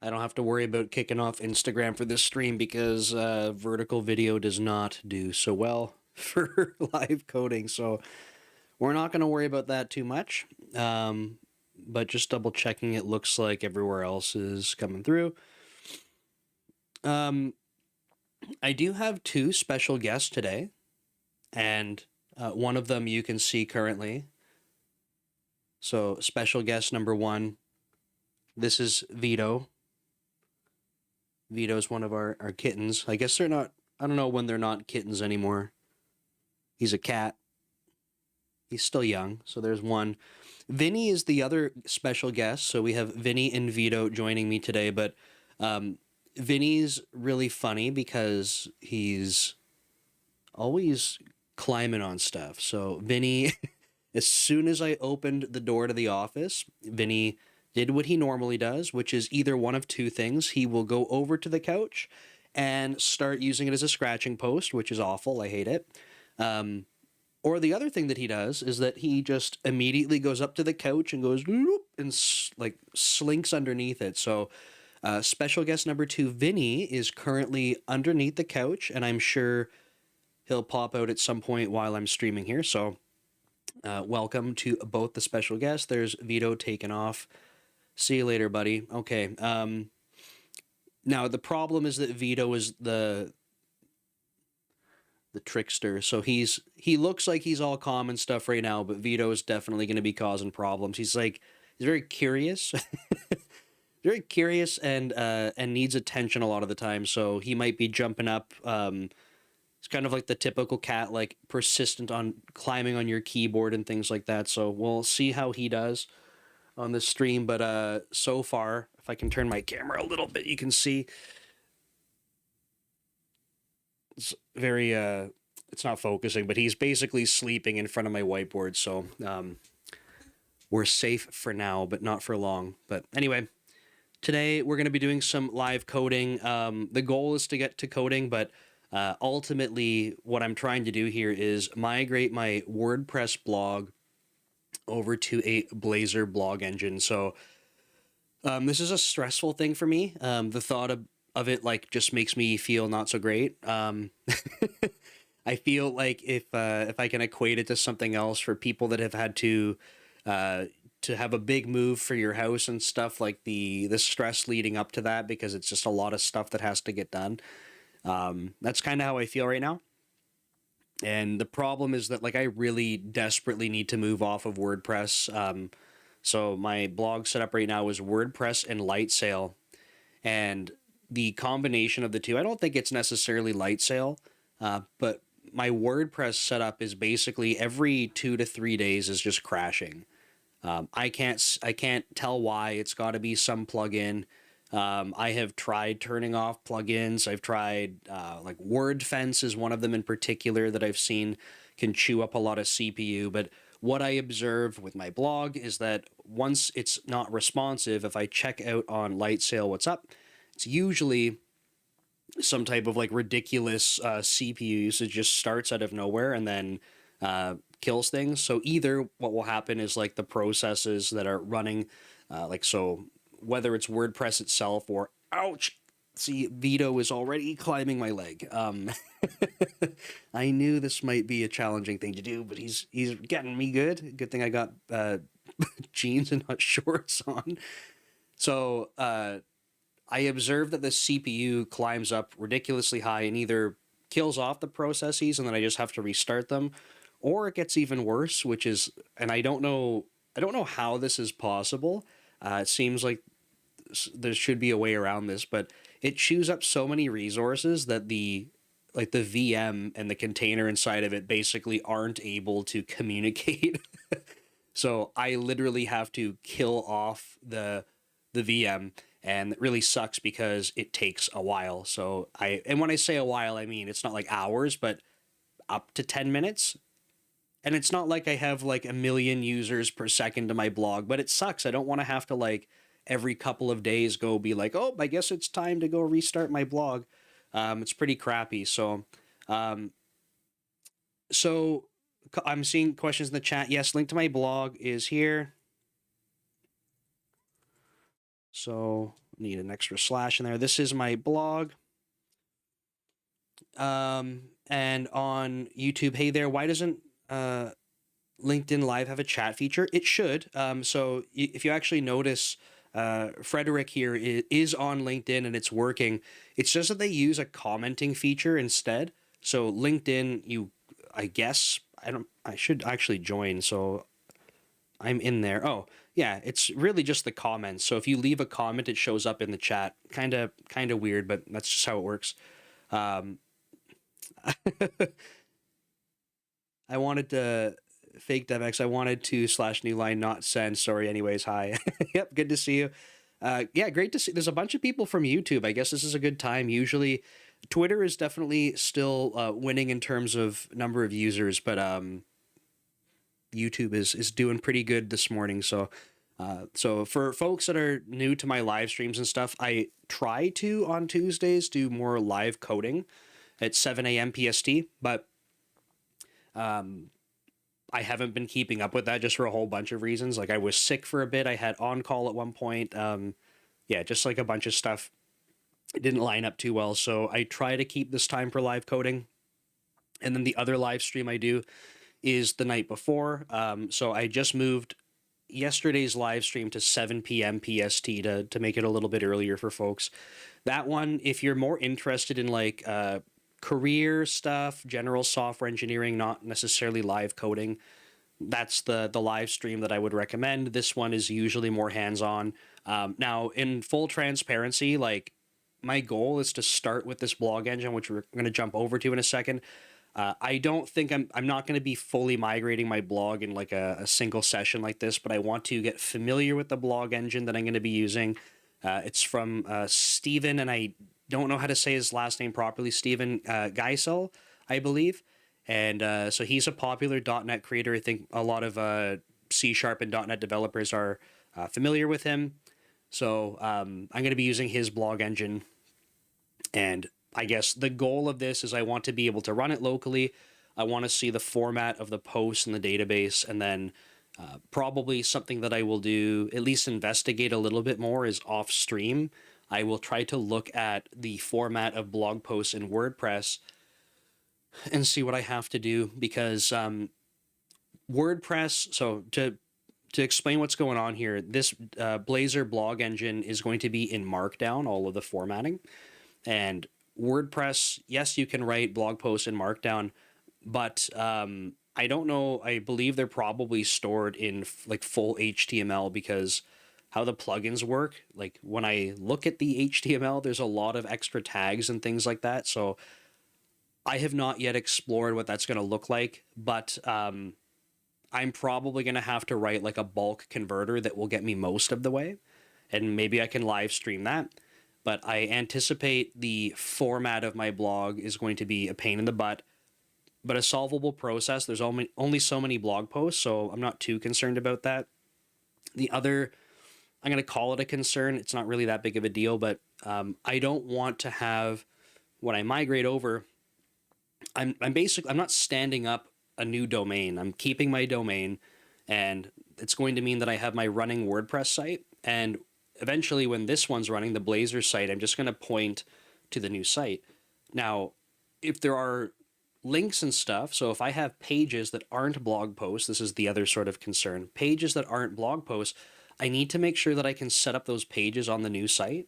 I don't have to worry about kicking off Instagram for this stream because vertical video does not do so well for live coding. So we're not going to worry about that too much. But just double checking, it looks like everywhere else is coming through. Um, I do have two special guests today, and one of them you can see currently. So, special guest number one, this is Vito. Vito's one of our kittens. I guess they're not, I don't know when they're not kittens anymore. He's a cat. He's still young, so there's one. Vinny is the other special guest, so we have Vinny and Vito joining me today, but um, Vinny's really funny because he's always climbing on stuff. So Vinny, as soon as I opened the door to the office, Vinny did what he normally does, which is either one of two things. He will go over to the couch and start using it as a scratching post, which is awful. I hate it. Um, or the other thing that he does is that he just immediately goes up to the couch and goes "Loop," and like slinks underneath it. So, special guest number two, Vinny, is currently underneath the couch, and I'm sure he'll pop out at some point while I'm streaming here. So, welcome to both the special guests. There's Vito taking off. See you later, buddy. Okay. Now the problem is that Vito is the trickster. So he looks like he's all calm and stuff right now, but Vito is definitely going to be causing problems. He's very curious, very curious, and needs attention a lot of the time. So he might be jumping up. It's kind of like the typical cat, like persistent on climbing on your keyboard and things like that. So we'll see how he does on this stream. But so far, if I can turn my camera a little bit, you can see it's very it's not focusing, but he's basically sleeping in front of my whiteboard. So we're safe for now, but not for long. But anyway, today we're going to be doing some live coding. The goal is to get to coding, but ultimately what I'm trying to do here is migrate my WordPress blog over to a Blazor blog engine. So this is a stressful thing for me. The thought of it like just makes me feel not so great. I feel like if I can equate it to something else for people that have had to have a big move for your house and stuff, like the stress leading up to that, because it's just a lot of stuff that has to get done. That's kind of how I feel right now. And the problem is that like I really desperately need to move off of WordPress. So my blog setup right now is WordPress and LightSail, and the combination of the two, I don't think it's necessarily LightSail, but my WordPress setup is basically every 2 to 3 days is just crashing. I can't tell why. It's got to be some plugin. I have tried turning off plugins. I've tried like WordFence is one of them in particular that I've seen can chew up a lot of CPU. But what I observe with my blog is that once it's not responsive, if I check out on LightSail what's up, it's usually some type of like ridiculous CPU usage just starts out of nowhere and then kills things. So either what will happen is like the processes that are running, like so whether it's WordPress itself or ouch. See, Vito is already climbing my leg. I knew this might be a challenging thing to do, but he's getting me good. Good thing I got jeans and not shorts on. So I observed that the CPU climbs up ridiculously high and either kills off the processes and then I just have to restart them, or it gets even worse, which is, and I don't know how this is possible. It seems like there should be a way around this, but it chews up so many resources that the VM and the container inside of it basically aren't able to communicate. So I literally have to kill off the VM, and it really sucks because it takes a while. So and when I say a while, I mean it's not like hours, but up to 10 minutes. And it's not like I have like a million users per second to my blog, but it sucks. I don't want to have to like every couple of days go be like, oh, I guess it's time to go restart my blog. It's pretty crappy. Um, so I'm seeing questions in the chat. Yes, link to my blog is here. So Need an extra slash in there. This is my blog. And on YouTube, hey there, why doesn't LinkedIn Live have a chat feature? It should. So if you actually notice, Frederick here is on LinkedIn and it's working. It's just that they use a commenting feature instead. So LinkedIn, I should actually join. So I'm in there. Oh, yeah, it's really just the comments. So if you leave a comment, it shows up in the chat. Kind of weird, but that's just how it works. I wanted to fake DevX. I wanted to /new line not send. Sorry. Anyways, hi. Yep. Good to see you. Yeah, great to see. There's a bunch of people from YouTube. I guess this is a good time. Usually, Twitter is definitely still winning in terms of number of users, but YouTube is doing pretty good this morning. So, so for folks that are new to my live streams and stuff, I try to on Tuesdays do more live coding at 7 a.m. PST, but I haven't been keeping up with that just for a whole bunch of reasons. Like I was sick for a bit. I had on call at one point. Yeah, just like a bunch of stuff. It didn't line up too well. So I try to keep this time for live coding. And then the other live stream I do is the night before. So I just moved yesterday's live stream to 7 p.m. PST to make it a little bit earlier for folks. That one, if you're more interested in like career stuff, general software engineering, not necessarily live coding, that's the live stream that I would recommend. This one is usually more hands-on. Now, in full transparency, like my goal is to start with this blog engine, which we're going to jump over to in a second. I don't think I'm not going to be fully migrating my blog in like a single session like this, but I want to get familiar with the blog engine that I'm going to be using. It's from Steven, and I don't know how to say his last name properly, Steven Giesel, I believe. And so he's a popular .NET creator. I think a lot of C# and .NET developers are familiar with him. So I'm going to be using his blog engine. And I guess the goal of this is I want to be able to run it locally. I want to see the format of the posts in the database, and then probably something that I will do, at least investigate a little bit more, is off stream. I will try to look at the format of blog posts in WordPress and see what I have to do, because WordPress, so to explain what's going on here, this Blazor blog engine is going to be in Markdown, all of the formatting. And WordPress, yes, you can write blog posts in Markdown, but I don't know. I believe they're probably stored in like full HTML, because how the plugins work, like when I look at the HTML, there's a lot of extra tags and things like that. So I have not yet explored what that's going to look like, but I'm probably going to have to write like a bulk converter that will get me most of the way, and maybe I can live stream that. But I anticipate the format of my blog is going to be a pain in the butt, but a solvable process. There's only so many blog posts, so I'm not too concerned about that. The other, I'm going to call it a concern. It's not really that big of a deal, but I don't want to have, when I migrate over, I'm not standing up a new domain. I'm keeping my domain, and it's going to mean that I have my running WordPress site, and eventually when this one's running, the Blazor site, I'm just going to point to the new site. Now, if there are links and stuff, so if I have pages that aren't blog posts, this is the other sort of concern, pages that aren't blog posts, I need to make sure that I can set up those pages on the new site.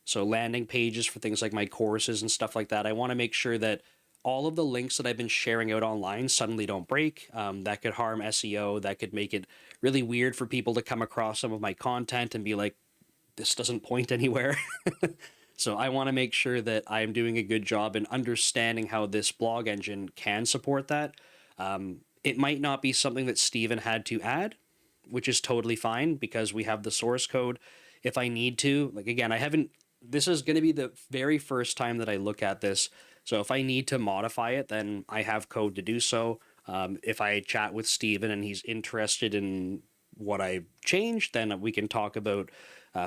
So landing pages for things like my courses and stuff like that. I want to make sure that all of the links that I've been sharing out online suddenly don't break. That could harm SEO. That could make it really weird for people to come across some of my content and be like, this doesn't point anywhere. So I want to make sure that I'm doing a good job in understanding how this blog engine can support that. It might not be something that Steven had to add, which is totally fine, because we have the source code. If I need to, like, again, this is going to be the very first time that I look at this. So if I need to modify it, then I have code to do so. If I chat with Steven and he's interested in what I changed, then we can talk about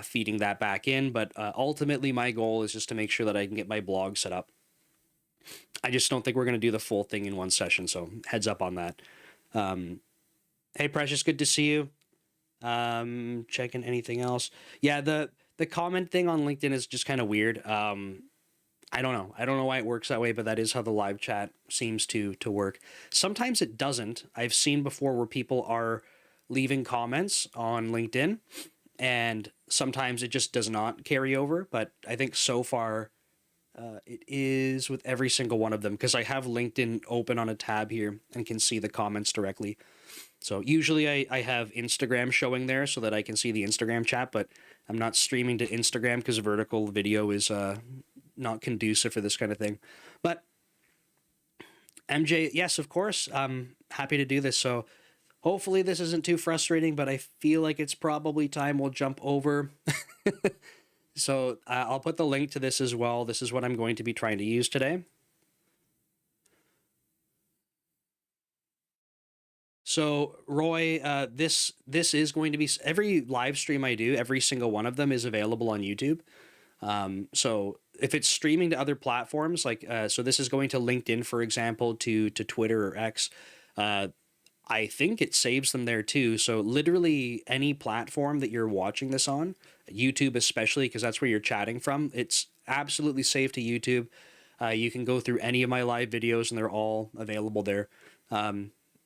feeding that back in. But ultimately, my goal is just to make sure that I can get my blog set up. I just don't think we're going to do the full thing in one session, so heads up on that. Hey, Precious, good to see you. Checking anything else. Yeah, the the comment thing on LinkedIn is just kind of weird. I don't know. I don't know why it works that way, but that is how the live chat seems to work. Sometimes it doesn't. I've seen before where people are leaving comments on LinkedIn, and sometimes it just does not carry over. But I think so far it is with every single one of them, because I have LinkedIn open on a tab here and can see the comments directly. So usually I have Instagram showing there so that I can see the Instagram chat, but I'm not streaming to Instagram because vertical video is not conducive for this kind of thing. But MJ, yes, of course, I'm happy to do this. So hopefully this isn't too frustrating, but I feel like it's probably time we'll jump over. So I'll put the link to this as well. This is what I'm going to be trying to use today. So Roy, this is going to be every live stream I do. Every single one of them is available on YouTube. So if it's streaming to other platforms, like so this is going to LinkedIn, for example, to Twitter or X. I think it saves them there too. So literally any platform that you're watching this on, YouTube especially, because that's where you're chatting from, it's absolutely safe to YouTube. You can go through any of my live videos and they're all available there.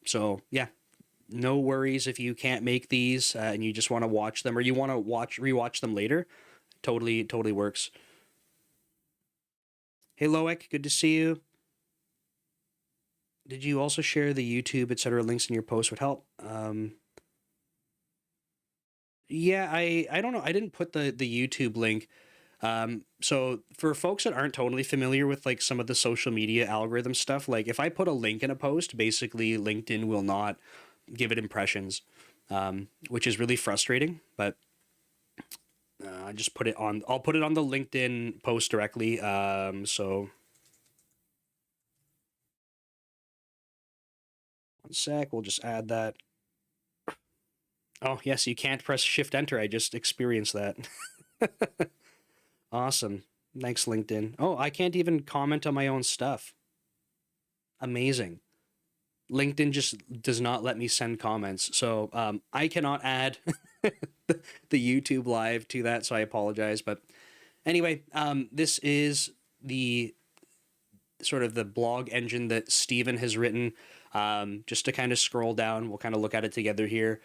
So yeah, no worries if you can't make these and you just want to watch them, or you want to rewatch them later. Totally works. Hey Loic, good to see you. Did you also share the YouTube, etc. links in your post would help? Yeah, I don't know. I didn't put the YouTube link. So for folks that aren't totally familiar with like some of the social media algorithm stuff, like if I put a link in a post, basically LinkedIn will not give it impressions, which is really frustrating. But I just put it on. I'll put it on the LinkedIn post directly. So one sec. We'll just add that. Oh yes, you can't press Shift Enter. I just experienced that. Awesome. Thanks, LinkedIn. Oh, I can't even comment on my own stuff. Amazing. LinkedIn just does not let me send comments. So I cannot add the YouTube live to that, so I apologize. But anyway, this is the sort of the blog engine that Steven has written. Just to kind of scroll down, we'll kind of look at it together here.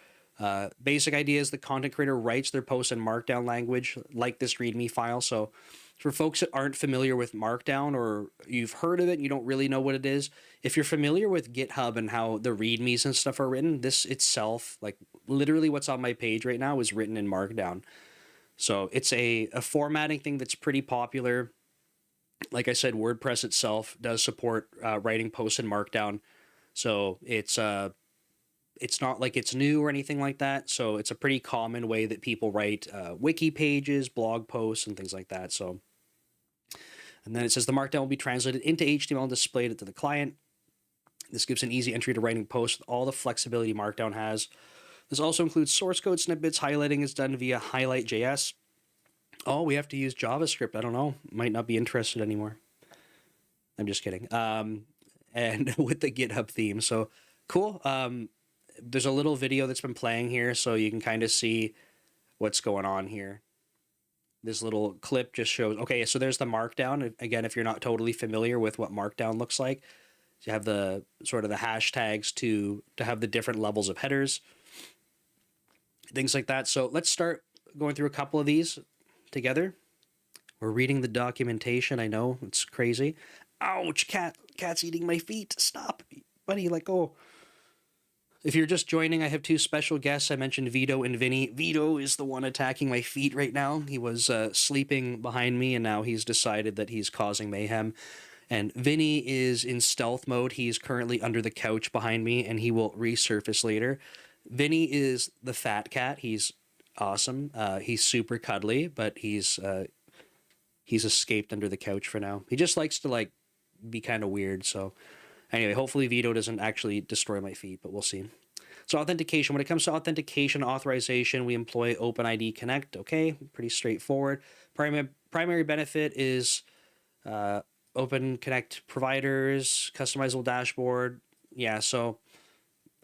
Basic idea is the content creator writes their posts in Markdown language, like this README file. So for folks that aren't familiar with Markdown, or you've heard of it and you don't really know what it is, if you're familiar with GitHub and how the READMEs and stuff are written, this itself, like literally what's on my page right now, is written in Markdown. So it's a formatting thing that's pretty popular. Like I said, WordPress itself does support writing posts in Markdown. So it's not like it's new or anything like that. So it's a pretty common way that people write wiki pages, blog posts, and things like that. So, and then it says the Markdown will be translated into HTML and displayed to the client. This gives an easy entry to writing posts with all the flexibility Markdown has. This also includes source code snippets. Highlighting is done via Highlight.js. Oh, we have to use JavaScript. I don't know. Might not be interested anymore. I'm just kidding. And with the GitHub theme. So cool. There's a little video that's been playing here, so you can kind of see what's going on here. This little clip just shows, okay, so there's the Markdown. Again, if you're not totally familiar with what Markdown looks like, you have the sort of the hashtags to have the different levels of headers, things like that. So let's start going through a couple of these together. We're reading the documentation. I know, it's crazy. Ouch, cat's eating my feet. Stop, buddy, let go. If you're just joining, I have two special guests. I mentioned Vito and Vinny. Vito is the one attacking my feet right now. He was sleeping behind me, and now he's decided that he's causing mayhem. And Vinny is in stealth mode. He's currently under the couch behind me, and he will resurface later. Vinny is the fat cat. He's awesome. He's super cuddly, but he's escaped under the couch for now. He just likes to like be kind of weird, so... Anyway, hopefully Vito doesn't actually destroy my feet, but we'll see. So authentication. When it comes to authentication authorization, we employ OpenID Connect. Okay, pretty straightforward. Primary benefit is Open Connect providers, customizable dashboard. Yeah, so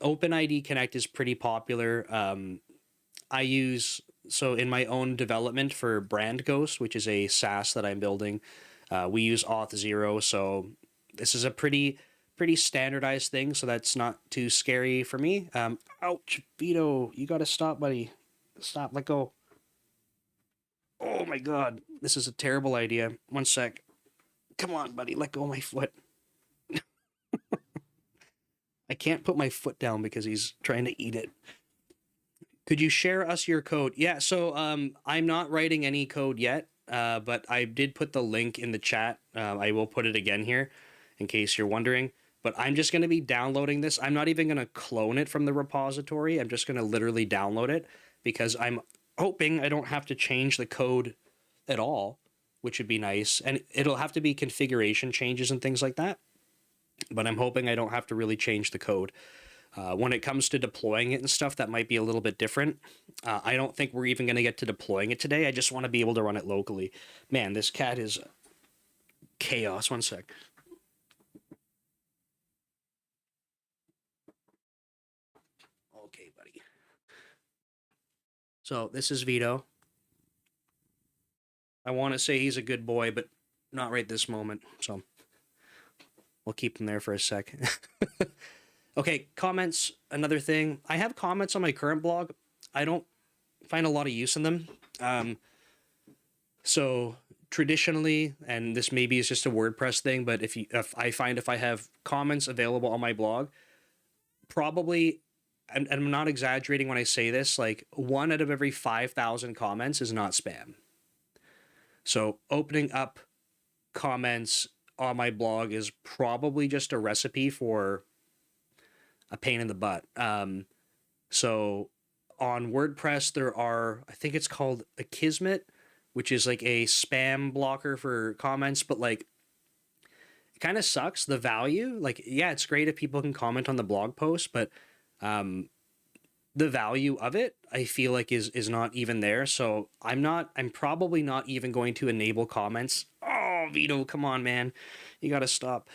OpenID Connect is pretty popular. I use So in my own development for Brand Ghost, which is a SaaS that I'm building, we use Auth0. So this is a pretty standardized thing. So that's not too scary for me. Ouch, Vito, you got to stop, buddy. Stop, let go. Oh my God, this is a terrible idea. One sec. Come on, buddy, let go of my foot. I can't put my foot down because he's trying to eat it. Could you share us your code? Yeah, so I'm not writing any code yet, but I did put the link in the chat. I will put it again here in case you're wondering. But I'm just going to be downloading this. I'm not even going to clone it from the repository. I'm just going to literally download it because I'm hoping I don't have to change the code at all, which would be nice. And it'll have to be configuration changes and things like that. But I'm hoping I don't have to really change the code. When it comes to deploying it and stuff, that might be a little bit different. I don't think we're even going to get to deploying it today. I just want to be able to run it locally. Man, this cat is chaos. One sec. Okay, buddy. So this is Vito. I want to say he's a good boy, but not right this moment. So we'll keep him there for a sec. Okay, comments, another thing. I have comments on my current blog. I don't find a lot of use in them. So traditionally, and this maybe is just a WordPress thing, but if I have comments available on my blog, probably, and I'm not exaggerating when I say this, like 1 out of every 5,000 comments is not spam. So opening up comments on my blog is probably just a recipe for a pain in the butt. So on WordPress, there are, I think it's called Akismet, which is like a spam blocker for comments, but like it kind of sucks. The value, like, yeah, it's great if people can comment on the blog post, but the value of it, I feel like is not even there. So I'm probably not even going to enable comments. Oh, Vito, come on, man. You got to stop.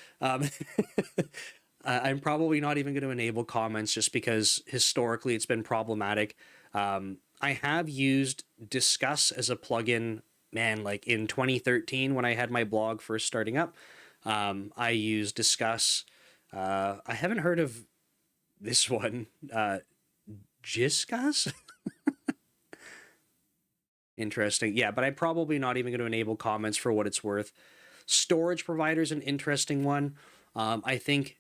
I'm probably not even going to enable comments just because historically it's been problematic. I have used Discuss as a plugin, man, like in 2013 when I had my blog first starting up. I used Discuss. I haven't heard of this one. Discuss? Interesting. Yeah, but I'm probably not even going to enable comments for what it's worth. Storage provider is an interesting one. I think...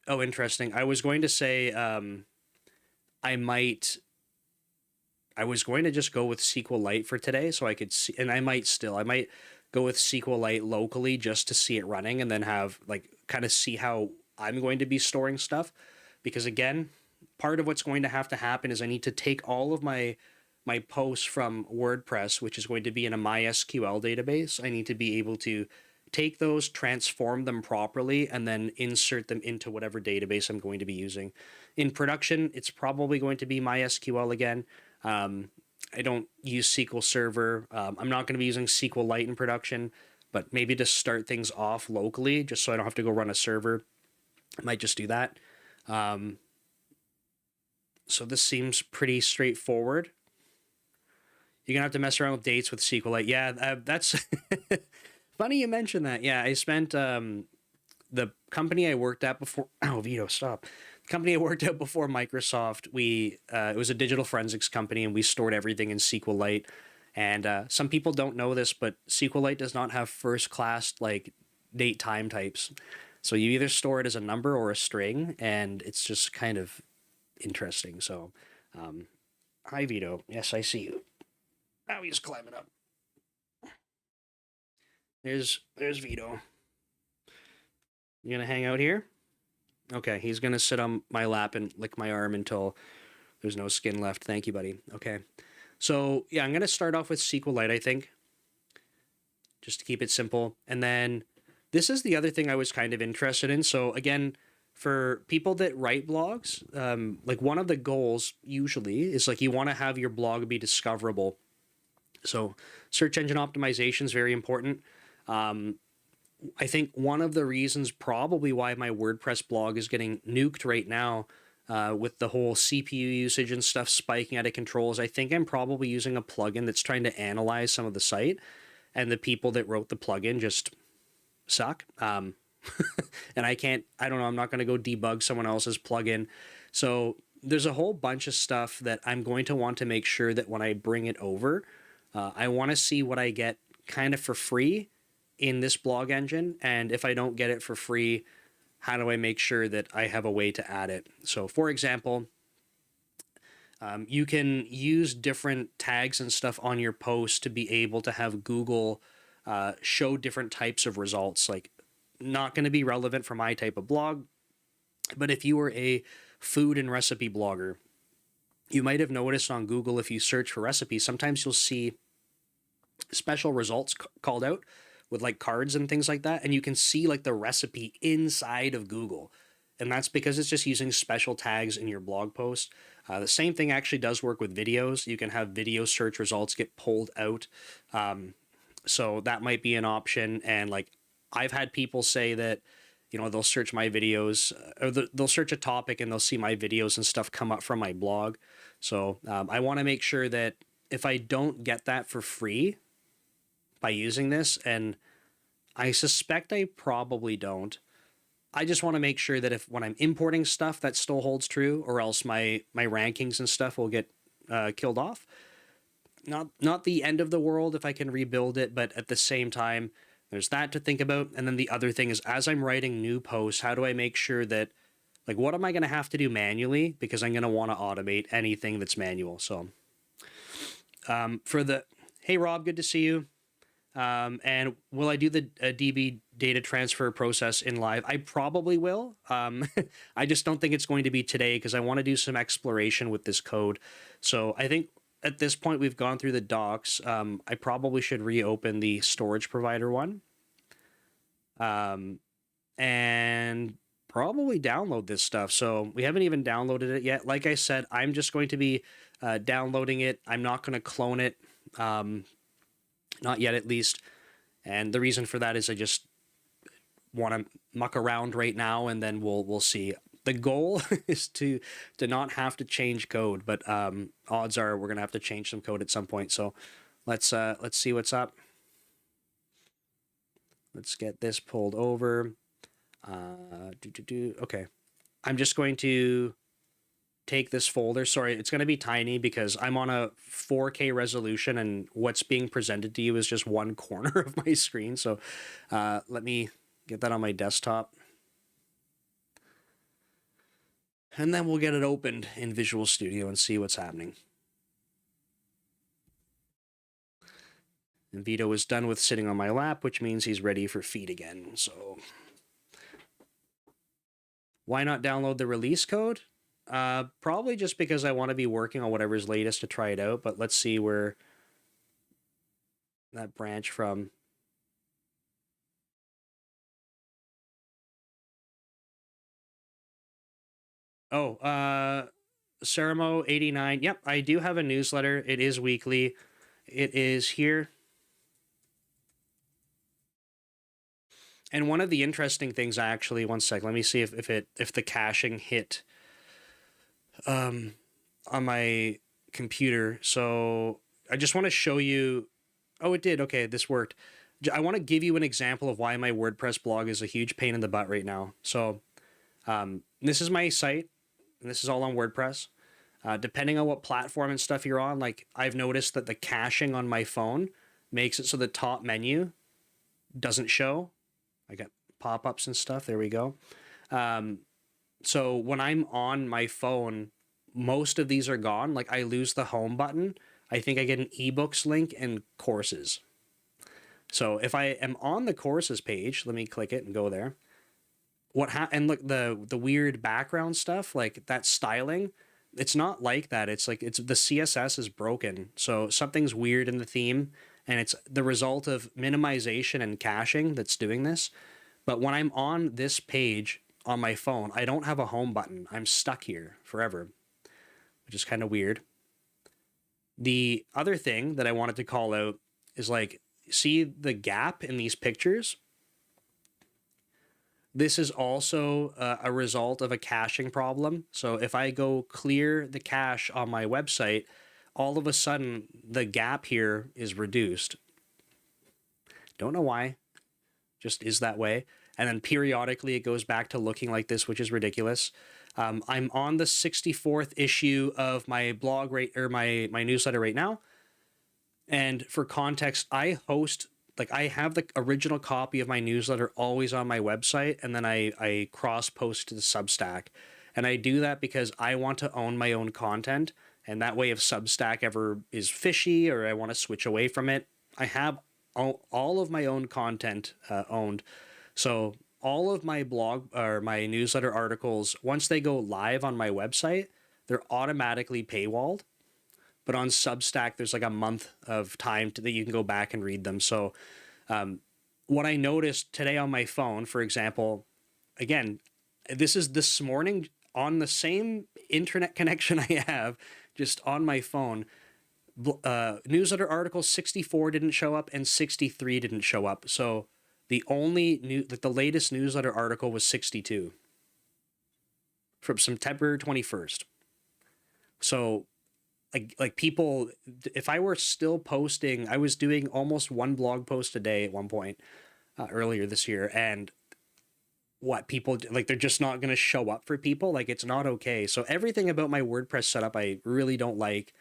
Oh, interesting. I was going to say I was going to just go with SQLite for today so I could see, and I might go with SQLite locally just to see it running and then have like kind of see how I'm going to be storing stuff. Because again, part of what's going to have to happen is I need to take all of my posts from WordPress, which is going to be in a MySQL database. I need to be able to take those, transform them properly, and then insert them into whatever database I'm going to be using. In production, it's probably going to be MySQL again. I don't use SQL Server. I'm not going to be using SQLite in production, but maybe to start things off locally, just so I don't have to go run a server, I might just do that. So this seems pretty straightforward. You're going to have to mess around with dates with SQLite. Yeah, that's... Funny you mentioned that. Yeah, I spent the company I worked at before. Oh, Vito, stop. The company I worked at before Microsoft. It was a digital forensics company, and we stored everything in SQLite. And some people don't know this, but SQLite does not have first-class like date time types. So you either store it as a number or a string, and it's just kind of interesting. So, hi Vito. Yes, I see you. Now he's climbing up. There's Vito. You gonna hang out here? Okay, he's gonna sit on my lap and lick my arm until there's no skin left. Thank you, buddy. Okay. So yeah, I'm gonna start off with SQLite, I think. Just to keep it simple. And then this is the other thing I was kind of interested in. So again, for people that write blogs, like one of the goals usually is like you want to have your blog be discoverable. So search engine optimization is very important. I think one of the reasons probably why my WordPress blog is getting nuked right now with the whole CPU usage and stuff spiking out of controls. I think I'm probably using a plugin that's trying to analyze some of the site, and the people that wrote the plugin just suck. And I don't know, I'm not going to go debug someone else's plugin. So there's a whole bunch of stuff that I'm going to want to make sure that when I bring it over, I want to see what I get kind of for free in this blog engine. And if I don't get it for free, how do I make sure that I have a way to add it? So for example, you can use different tags and stuff on your post to be able to have Google show different types of results. Like, not going to be relevant for my type of blog, but if you were a food and recipe blogger, you might have noticed on Google, if you search for recipes, sometimes you'll see special results called out with like cards and things like that, and you can see like the recipe inside of Google, and that's because it's just using special tags in your blog post. The same thing actually does work with videos. You can have video search results get pulled out, so that might be an option. And like, I've had people say that, you know, they'll search my videos, or they'll search a topic and they'll see my videos and stuff come up from my blog. So I want to make sure that if I don't get that for free by using this, and I suspect I probably don't, I just want to make sure that if when I'm importing stuff, that still holds true, or else my rankings and stuff will get killed off. Not the end of the world if I can rebuild it, but at the same time, there's that to think about. And then the other thing is, as I'm writing new posts, how do I make sure that, like, what am I going to have to do manually? Because I'm going to want to automate anything that's manual. So hey, Rob, good to see you. And will I do the DB data transfer process in live? I probably will. I just don't think it's going to be today because I want to do some exploration with this code. So I think at this point we've gone through the docs. I probably should reopen the storage provider one. And probably download this stuff. So we haven't even downloaded it yet. Like I said, I'm just going to be downloading it. I'm not going to clone it. Not yet, at least. And the reason for that is I just want to muck around right now, and then we'll see. The goal is to not have to change code, but odds are we're gonna have to change some code at some point. So let's see what's up. Let's get this pulled over. Okay, I'm just going to take this folder. Sorry, it's going to be tiny because I'm on a 4K resolution and what's being presented to you is just one corner of my screen. So let me get that on my desktop. And then we'll get it opened in Visual Studio and see what's happening. And Vito is done with sitting on my lap, which means he's ready for feed again. So why not download the release code? Probably just because I want to be working on whatever's latest to try it out, but let's see where that branch from. Oh, Ceramo 89. Yep, I do have a newsletter. It is weekly. It is here. And one of the interesting things, actually, one sec, let me see if the caching hit on my computer. So I just want to show you. Oh, it did. Okay, this worked. I want to give you an example of why my WordPress blog is a huge pain in the butt right now. So this is my site, and this is all on WordPress. Depending on what platform and stuff you're on, like, I've noticed that the caching on my phone makes it so the top menu doesn't show. I got pop-ups and stuff. There we go. So when I'm on my phone, most of these are gone. Like, I lose the home button. I think I get an ebooks link and courses. So if I am on the courses page, let me click it and go there. And look, the weird background stuff, like that styling, it's not like that. It's like the CSS is broken. So something's weird in the theme, and it's the result of minimization and caching that's doing this. But when I'm on this page on my phone, I don't have a home button. I'm stuck here forever, which is kind of weird. The other thing that I wanted to call out is, like, see the gap in these pictures? This is also a result of a caching problem. So if I go clear the cache on my website, all of a sudden the gap here is reduced. Don't know why, just is that way. And then periodically it goes back to looking like this, which is ridiculous. I'm on the 64th issue of my blog my newsletter right now. And for context, I have the original copy of my newsletter always on my website, and then I cross post to the Substack. And I do that because I want to own my own content. And that way, if Substack ever is fishy or I want to switch away from it, I have all of my own content owned. So all of my blog or my newsletter articles, once they go live on my website, they're automatically paywalled. But on Substack, there's like a month of time that you can go back and read them. So what I noticed today on my phone, for example, again, this is this morning on the same internet connection I have, just on my phone, newsletter article 64 didn't show up and 63 didn't show up. So the latest newsletter article was 62 from September 21st. So like people, if I were still posting, I was doing almost one blog post a day at one point earlier this year, and what people like, they're just not going to show up for people. Like, it's not okay. So everything about my WordPress setup I really don't like.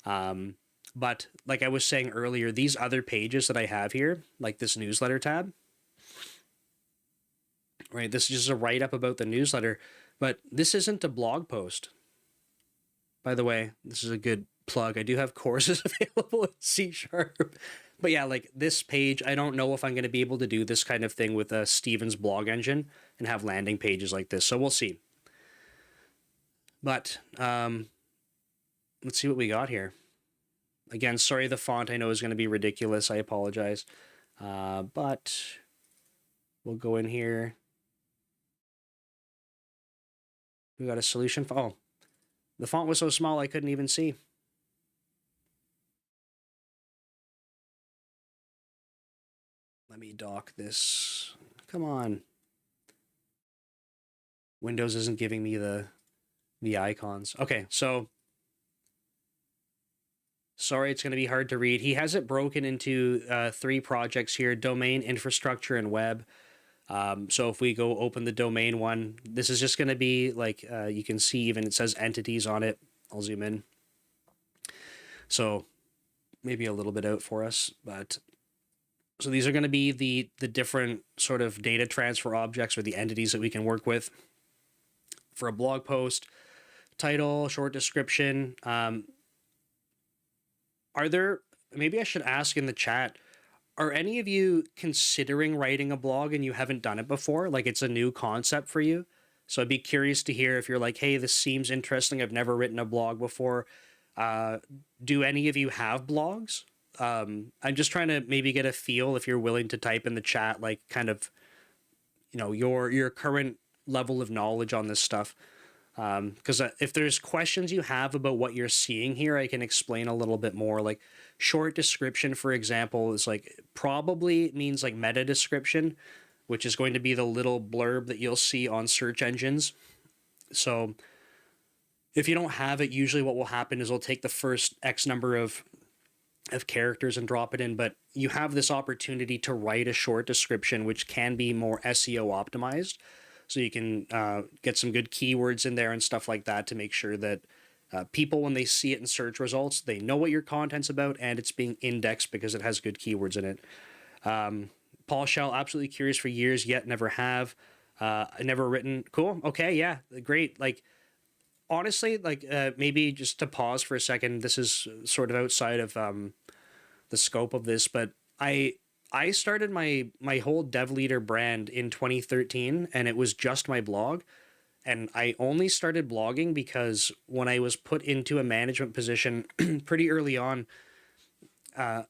But like I was saying earlier, these other pages that I have here, like this newsletter tab, right? This is just a write-up about the newsletter, but this isn't a blog post. By the way, this is a good plug. I do have courses available in C#. But yeah, like this page, I don't know if I'm going to be able to do this kind of thing with Steven's blog engine and have landing pages like this. So we'll see. But let's see what we got here. Again, sorry, the font I know is going to be ridiculous. I apologize. But we'll go in here. We got a solution. Oh, the font was so small I couldn't even see. Let me dock this. Come on. Windows isn't giving me the icons. Okay, so sorry, it's going to be hard to read. He has it broken into 3 projects here: domain, infrastructure, and web. So if we go open the domain one, this is just going to be like, you can see even it says entities on it. I'll zoom in. So maybe a little bit out for us, but so these are going to be the different sort of data transfer objects or the entities that we can work with for a blog post: title, short description. Are there, maybe I should ask in the chat, are any of you considering writing a blog and you haven't done it before? Like, it's a new concept for you? So I'd be curious to hear if you're like, hey, this seems interesting, I've never written a blog before. Do any of you have blogs? I'm just trying to maybe get a feel, if you're willing to type in the chat, like kind of, you know, your current level of knowledge on this stuff. Because if there's questions you have about what you're seeing here, I can explain a little bit more. Like, short description, for example, is like probably means like meta description, which is going to be the little blurb that you'll see on search engines. So if you don't have it, usually what will happen is it'll take the first X number of characters and drop it in, but you have this opportunity to write a short description, which can be more SEO optimized. So you can get some good keywords in there and stuff like that to make sure that people, when they see it in search results, they know what your content's about and it's being indexed because it has good keywords in it. Paul Shell, absolutely curious for years, yet never have. Never written. Cool. Okay. Yeah. Great. Like, honestly, like maybe just to pause for a second, this is sort of outside of the scope of this, but I started my whole dev leader brand in 2013, and it was just my blog. And I only started blogging because when I was put into a management position pretty early on, it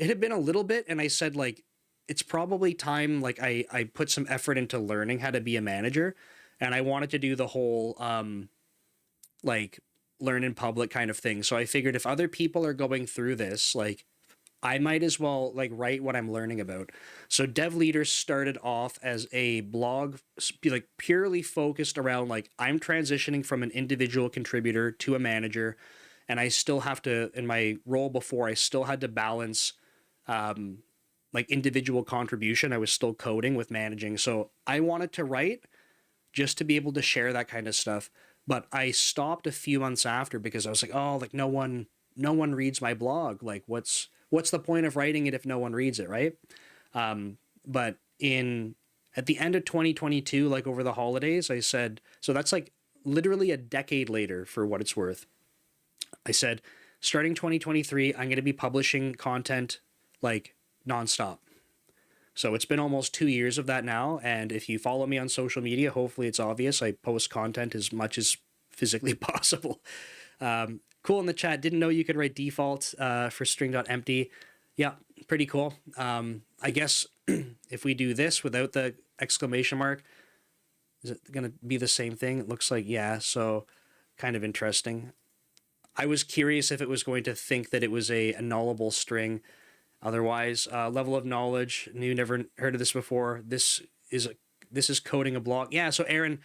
had been a little bit, and I said, like, it's probably time, like, I put some effort into learning how to be a manager, and I wanted to do the whole like learn in public kind of thing. So I figured if other people are going through this, like, I might as well like write what I'm learning about. So Dev Leader started off as a blog like purely focused around like I'm transitioning from an individual contributor to a manager, and I still have to, in my role before, I still had to balance like individual contribution. I was still coding with managing. So I wanted to write just to be able to share that kind of stuff. But I stopped a few months after because I was like, oh, like no one reads my blog. Like what's the point of writing it if no one reads it, right? But in at the end of 2022, like over the holidays, I said, so that's like literally a decade later for what it's worth. I said, starting 2023, I'm going to be publishing content like nonstop. So it's been almost 2 years of that now. And if you follow me on social media, hopefully it's obvious. I post content as much as physically possible. Cool in the chat. Didn't know you could write default for string.empty. Yeah, pretty cool. I guess if we do this without the exclamation mark, is it going to be the same thing? It looks like, yeah. So kind of interesting. I was curious if it was going to think that it was a nullable string. Otherwise, level of knowledge, never heard of this before. This is coding a blog. Yeah, so Aaron,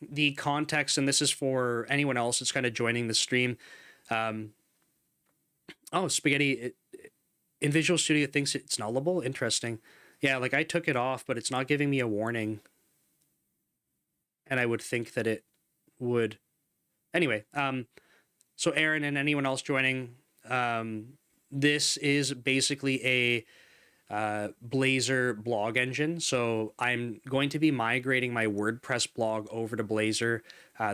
the context, and this is for anyone else that's kind of joining the stream. Oh, Spaghetti, in Visual Studio it thinks it's nullable? Interesting. Yeah, like I took it off, but it's not giving me a warning. And I would think that it would. Anyway, so Aaron and anyone else joining, this is basically a Blazor blog engine. So I'm going to be migrating my WordPress blog over to Blazor.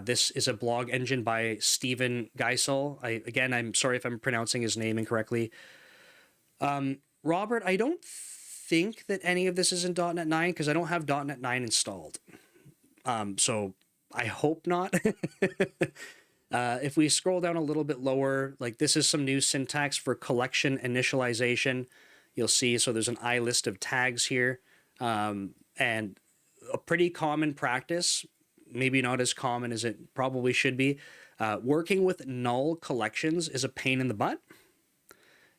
This is a blog engine by Steven Giesel. I'm sorry if I'm pronouncing his name incorrectly. Robert, I don't think that any of this is in .NET 9 because I don't have .NET 9 installed. So I hope not. If we scroll down a little bit lower, like this is some new syntax for collection initialization. You'll see, so there's an list of tags here, and a pretty common practice, maybe not as common as it probably should be. Working with null collections is a pain in the butt.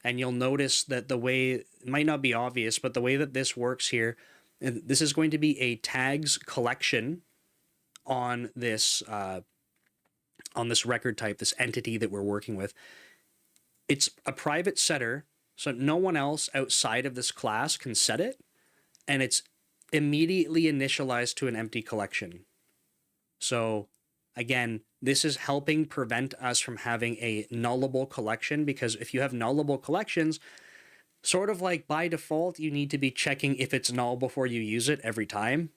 And you'll notice that the way, it might not be obvious, but the way that this works here, and this is going to be a tags collection on this record type, this entity that we're working with. It's a private setter, so no one else outside of this class can set it, and it's immediately initialized to an empty collection. So again, this is helping prevent us from having a nullable collection, because if you have nullable collections, sort of like by default, you need to be checking if it's null before you use it every time.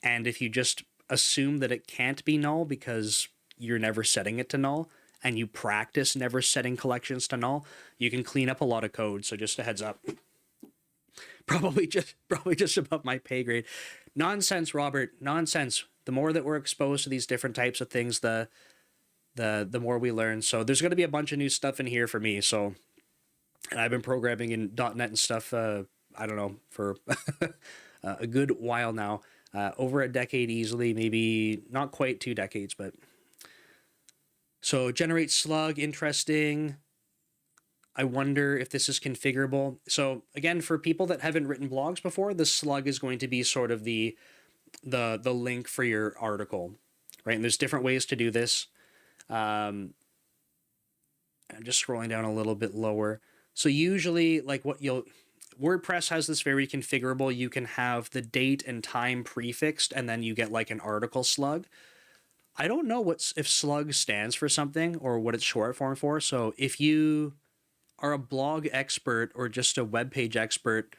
And if you just assume that it can't be null because you're never setting it to null, and you practice never setting collections to null, you can clean up a lot of code. So just a heads up. Probably just above my pay grade. Nonsense, Robert. Nonsense. The more that we're exposed to these different types of things, the more we learn. So there's going to be a bunch of new stuff in here for me. So, and I've been programming in .NET and stuff. I don't know, for a good while now. Over a decade easily, maybe not quite 2 decades, but. So generate slug, interesting. I wonder if this is configurable. So again, for people that haven't written blogs before, the slug is going to be sort of the link for your article, right? And there's different ways to do this. I'm just scrolling down a little bit lower. So usually, like WordPress has this very configurable. You can have the date and time prefixed, and then you get like an article slug. I don't know if slug stands for something or what it's short form for. So if you are a blog expert or just a web page expert,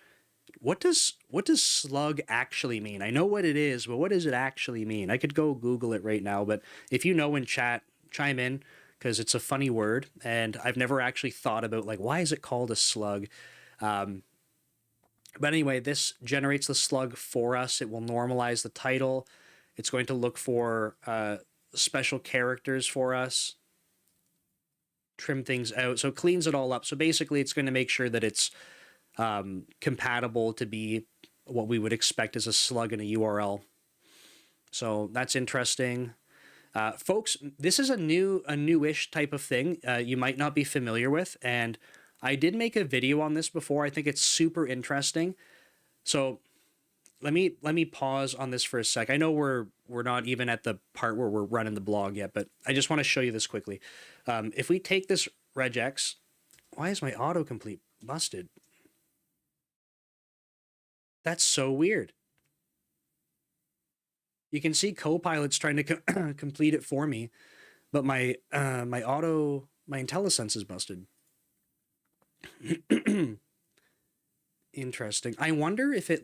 what does slug actually mean? I know what it is, but what does it actually mean? I could go Google it right now, but if you know in chat, chime in, because it's a funny word, and I've never actually thought about like why is it called a slug. But anyway, this generates the slug for us. It will normalize the title. It's going to look for special characters for us, trim things out. So it cleans it all up. So basically, it's going to make sure that it's compatible to be what we would expect as a slug in a URL. So that's interesting. Folks, this is a newish type of thing you might not be familiar with. And I did make a video on this before. I think it's super interesting. So let me pause on this for a sec. I know we're not even at the part where we're running the blog yet, but I just want to show you this quickly. If we take this regex, why is my autocomplete busted? That's so weird. You can see Copilot's trying to complete it for me, but my IntelliSense is busted. Interesting. I wonder if it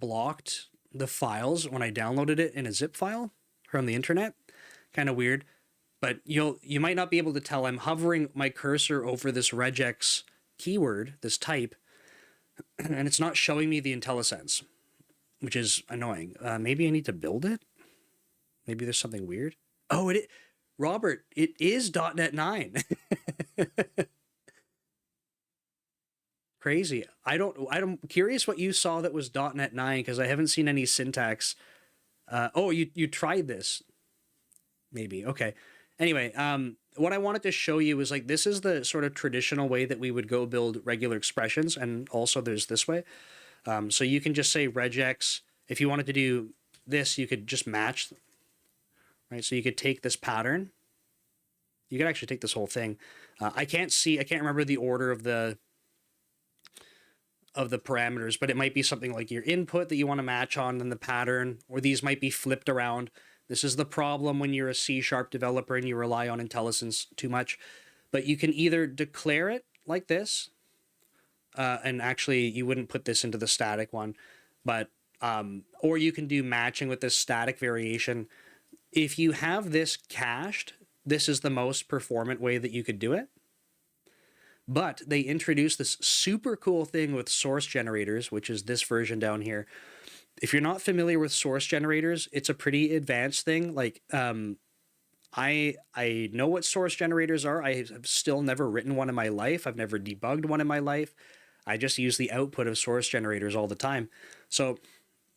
blocked the files when I downloaded it in a zip file from the internet. Kind of weird, but you might not be able to tell. I'm hovering my cursor over this regex keyword, this type, and it's not showing me the IntelliSense, which is annoying. Maybe I need to build it. Maybe there's something weird. Oh, Robert, it is .NET 9. Crazy. I'm curious what you saw that was .NET 9, because I haven't seen any syntax. Oh, you tried this. Maybe. Okay. Anyway, what I wanted to show you is this is the sort of traditional way that we would go build regular expressions. And also there's this way. So you can just say regex. If you wanted to do this, you could just match, right? So you could take this pattern. You could actually take this whole thing. I can't remember the order of the parameters, but it might be something like your input that you want to match on in the pattern, or these might be flipped around. This is the problem when you're a C# developer and you rely on IntelliSense too much. But you can either declare it like this, and actually you wouldn't put this into the static one, but or you can do matching with this static variation. If you have this cached, this is the most performant way that you could do it. But they introduced this super cool thing with source generators, which is this version down here. If you're not familiar with source generators, it's a pretty advanced thing. I know what source generators are. I have still never written one in my life. I've never debugged one in my life. I just use the output of source generators all the time. So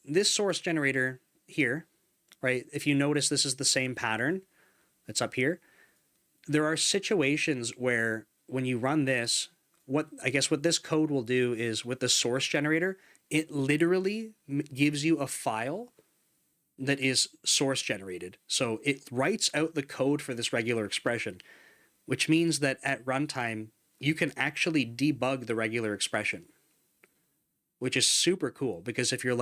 this source generator here, right? If you notice, this is the same pattern that's up here. There are situations where when you run this, what this code will do is, with the source generator, it literally gives you a file that is source generated. So it writes out the code for this regular expression, which means that at runtime, you can actually debug the regular expression, which is super cool. Because if you're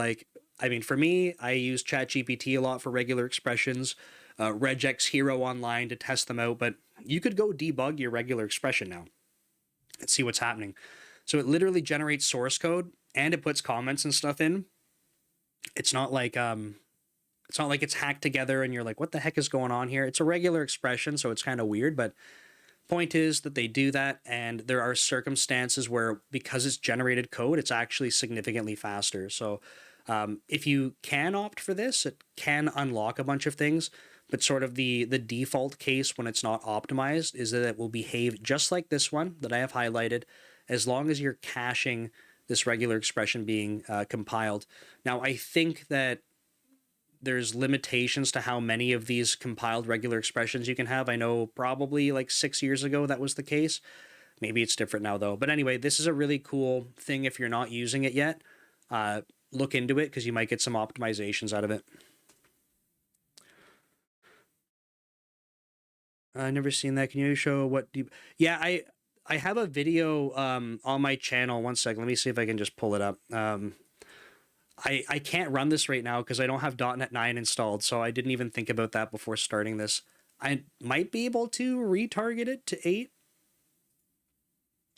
for me, I use ChatGPT a lot for regular expressions, regex hero online to test them out, but you could go debug your regular expression now and see what's happening. So it literally generates source code and it puts comments and stuff in. It's not like it's hacked together and you're like, what the heck is going on here? It's a regular expression, so it's kind of weird, but point is that they do that, and there are circumstances where, because it's generated code, it's actually significantly faster. So if you can opt for this, it can unlock a bunch of things, but sort of the default case when it's not optimized is that it will behave just like this one that I have highlighted, as long as you're caching this regular expression being compiled. Now, I think that there's limitations to how many of these compiled regular expressions you can have. I know probably 6 years ago that was the case. Maybe it's different now, though. But anyway, this is a really cool thing. If you're not using it yet, look into it, because you might get some optimizations out of it. I've never seen that. Can you show what? Yeah, I have a video on my channel. One second. Let me see if I can just pull it up. I can't run this right now because I don't have .NET 9 installed, so I didn't even think about that before starting this. I might be able to retarget it to 8.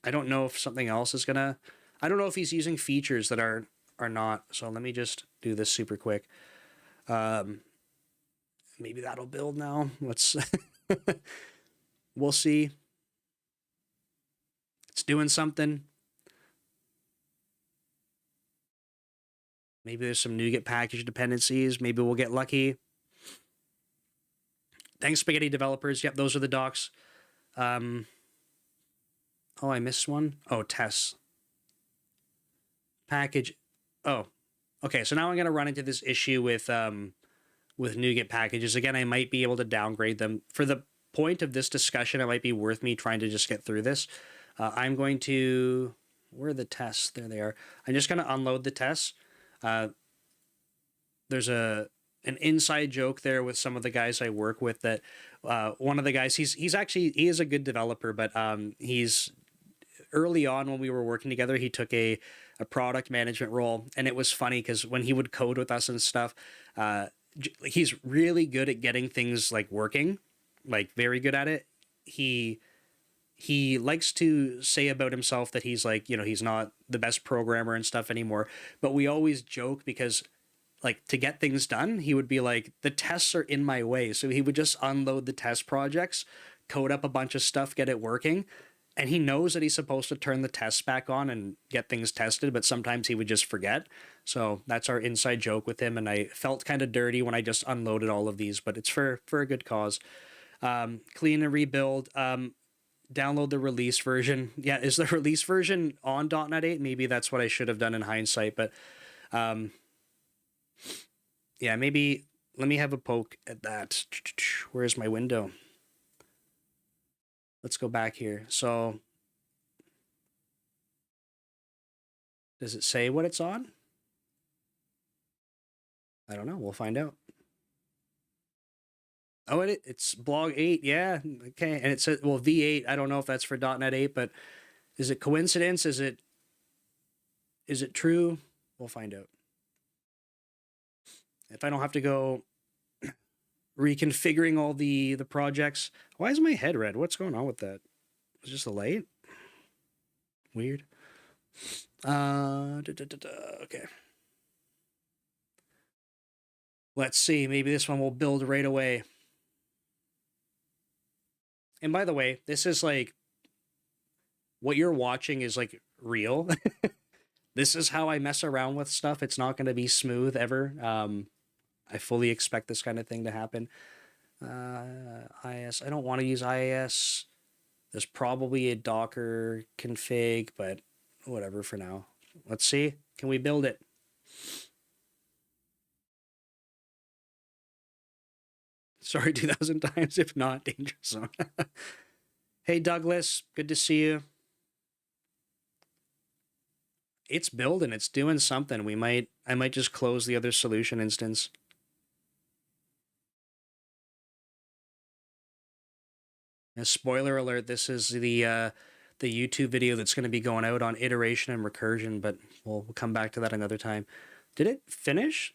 I don't know if something else is gonna... I don't know if he's using features that are not. So let me just do this super quick. Maybe that'll build now. Let's... We'll see. It's doing something. Maybe there's some NuGet package dependencies. Maybe we'll get lucky. Thanks, Spaghetti Developers. Yep, those are the docs. Oh, I missed one. Oh, tests. Package. Oh, okay. So now I'm going to run into this issue with NuGet packages. Again, I might be able to downgrade them. For the point of this discussion, it might be worth me trying to just get through this. I'm going to, where are the tests? There they are. I'm just going to unload the tests. There's an inside joke there with some of the guys I work with that one of the guys, he is a good developer, but he's early on when we were working together, he took a product management role, and it was funny because when he would code with us and stuff, he's really good at getting things like working, like very good at it. He likes to say about himself that he's like, he's not the best programmer and stuff anymore, but we always joke because like to get things done, he would be like, the tests are in my way. So he would just unload the test projects, code up a bunch of stuff, get it working. And he knows that he's supposed to turn the tests back on and get things tested, but sometimes he would just forget. So that's our inside joke with him. And I felt kind of dirty when I just unloaded all of these, but it's for a good cause. Clean and rebuild. Download the release version. Yeah, is the release version on .NET 8? Maybe that's what I should have done in hindsight, but yeah, maybe let me have a poke at that. Where's my window? Let's go back here. So does it say what it's on? I don't know. We'll find out. Oh, it's blog 8. Yeah. Okay. And it says, well, V8. I don't know if that's for .NET 8, but is it coincidence? Is it true? We'll find out. If I don't have to go reconfiguring all the projects. Why is my head red? What's going on with that? It's just the light? Weird. Okay. Let's see. Maybe this one will build right away. And by the way, this is like, what you're watching is like real. This is how I mess around with stuff. It's not going to be smooth ever. I fully expect this kind of thing to happen. IIS. I don't want to use IIS. There's probably a Docker config, but whatever for now. Let's see. Can we build it? Sorry, 2,000 times. If not, danger zone. Hey, Douglas. Good to see you. It's building. It's doing something. I might just close the other solution instance. And spoiler alert, this is the YouTube video that's going to be going out on iteration and recursion, but we'll come back to that another time. Did it finish?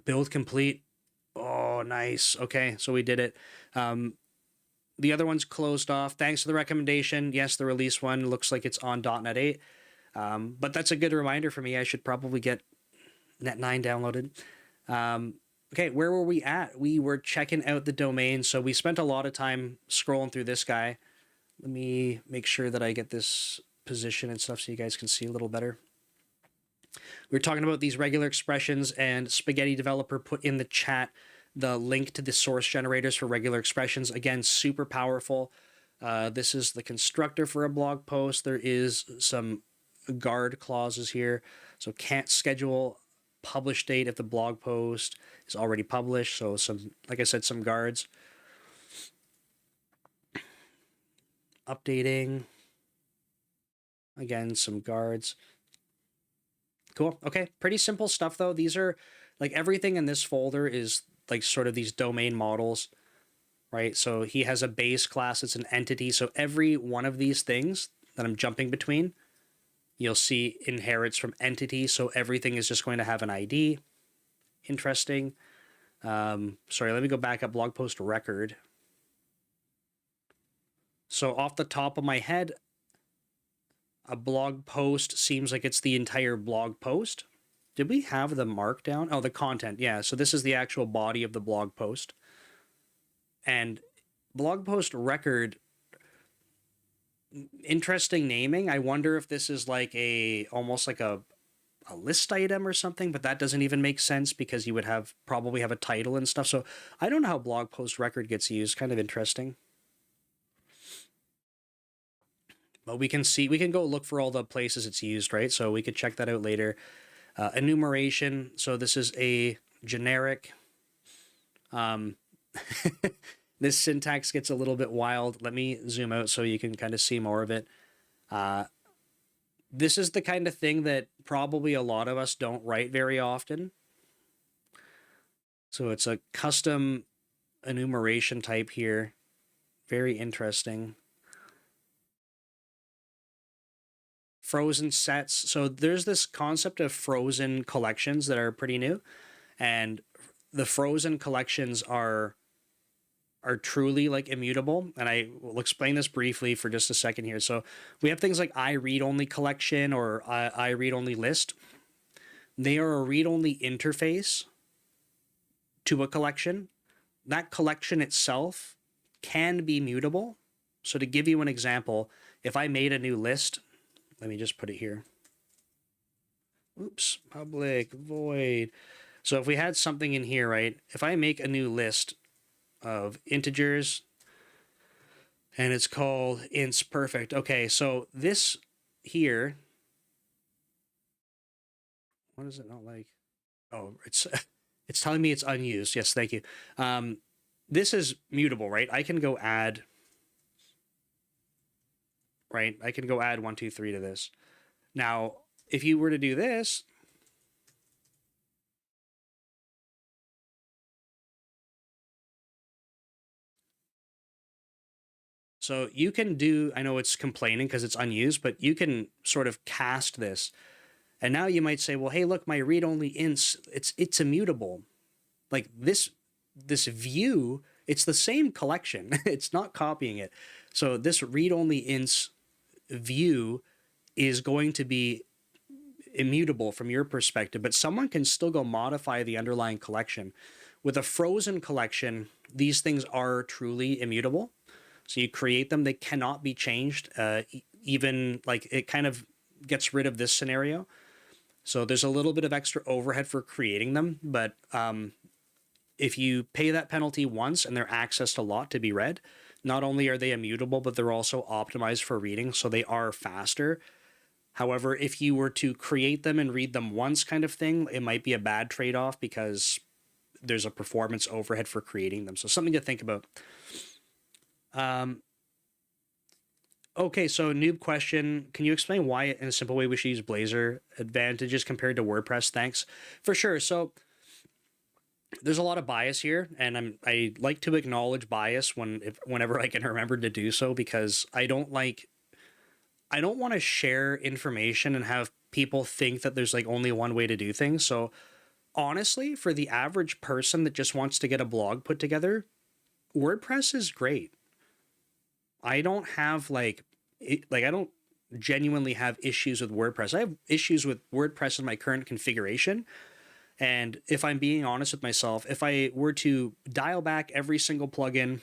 Build complete. Oh, nice. Okay, so we did it. The other one's closed off. Thanks for the recommendation. Yes, the release one looks like it's on .NET 8. But that's a good reminder for me. I should probably get Net 9 downloaded. Okay, where were we at? We were checking out the domain. So we spent a lot of time scrolling through this guy. Let me make sure that I get this position and stuff so you guys can see a little better. We were talking about these regular expressions, and Spaghetti Developer put in the chat the link to the source generators for regular expressions. Again, super powerful. This is the constructor for a blog post. There is some guard clauses here. So can't schedule publish date if the blog post is already published. So some, like I said, some guards. Updating. Again, some guards. Cool. Okay. Pretty simple stuff though. These are like everything in this folder is like sort of these domain models, right? So he has a base class. It's an entity. So every one of these things that I'm jumping between, you'll see inherits from entity. So everything is just going to have an ID. Interesting. Sorry, let me go back up blog post record. So off the top of my head, a blog post seems like it's the entire blog post. Did we have the markdown? Oh, the content. Yeah. So this is the actual body of the blog post. And blog post record, interesting naming. I wonder if this is like almost like a list item or something, but that doesn't even make sense because you would probably have a title and stuff. So I don't know how blog post record gets used. Kind of interesting. But we can go look for all the places it's used, right? So we could check that out later. Enumeration. So this is a generic. This syntax gets a little bit wild. Let me zoom out so you can kind of see more of it. This is the kind of thing that probably a lot of us don't write very often. So it's a custom enumeration type here. Very interesting. Frozen sets. So there's this concept of frozen collections that are pretty new. And the frozen collections are truly like immutable. And I will explain this briefly for just a second here. So we have things like I read only collection or I read only list. They are a read only interface to a collection. That collection itself can be mutable. So to give you an example, if I made a new list, let me just put it here. Oops, public void. So if we had something in here, right? If I make a new list of integers and it's called ints perfect. Okay, so this here, what is it not like? Oh, it's telling me it's unused. Yes, thank you. This is mutable, right? I can go add, right? I can go add 1, 2, 3 to this. Now, if you were to do this, so you can do, I know it's complaining because it's unused, but you can sort of cast this. And now you might say, well, hey, look, my read-only ints, it's immutable. Like this view, it's the same collection. It's not copying it. So this read-only ints view is going to be immutable from your perspective, but someone can still go modify the underlying collection. With a frozen collection, these things are truly immutable. So you create them, they cannot be changed. Even like it kind of gets rid of this scenario. So there's a little bit of extra overhead for creating them, but if you pay that penalty once and they're accessed a lot to be read, not only are they immutable, but they're also optimized for reading, so they are faster. However, if you were to create them and read them once kind of thing, it might be a bad trade-off because there's a performance overhead for creating them. So something to think about. Okay, so noob question. Can you explain why, in a simple way, we should use Blazor advantages compared to WordPress? Thanks. For sure. So there's a lot of bias here, and I like to acknowledge bias whenever I can remember to do so, because I don't want to share information and have people think that there's like only one way to do things. So honestly, for the average person that just wants to get a blog put together, WordPress is great. I don't have I don't genuinely have issues with WordPress. I have issues with WordPress in my current configuration. And if I'm being honest with myself, if I were to dial back every single plugin,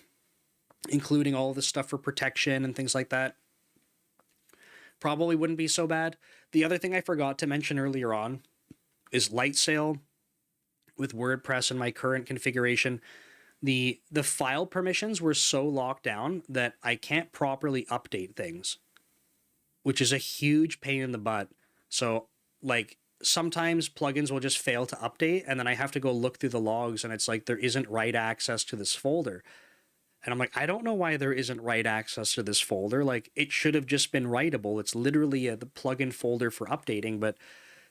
including all of the stuff for protection and things like that, probably wouldn't be so bad. The other thing I forgot to mention earlier on is LightSail with WordPress in my current configuration. The file permissions were so locked down that I can't properly update things, which is a huge pain in the butt. So like sometimes plugins will just fail to update, and then I have to go look through the logs and it's like there isn't write access to this folder. And I'm like, I don't know why there isn't write access to this folder. Like it should have just been writable. It's literally the plugin folder for updating, but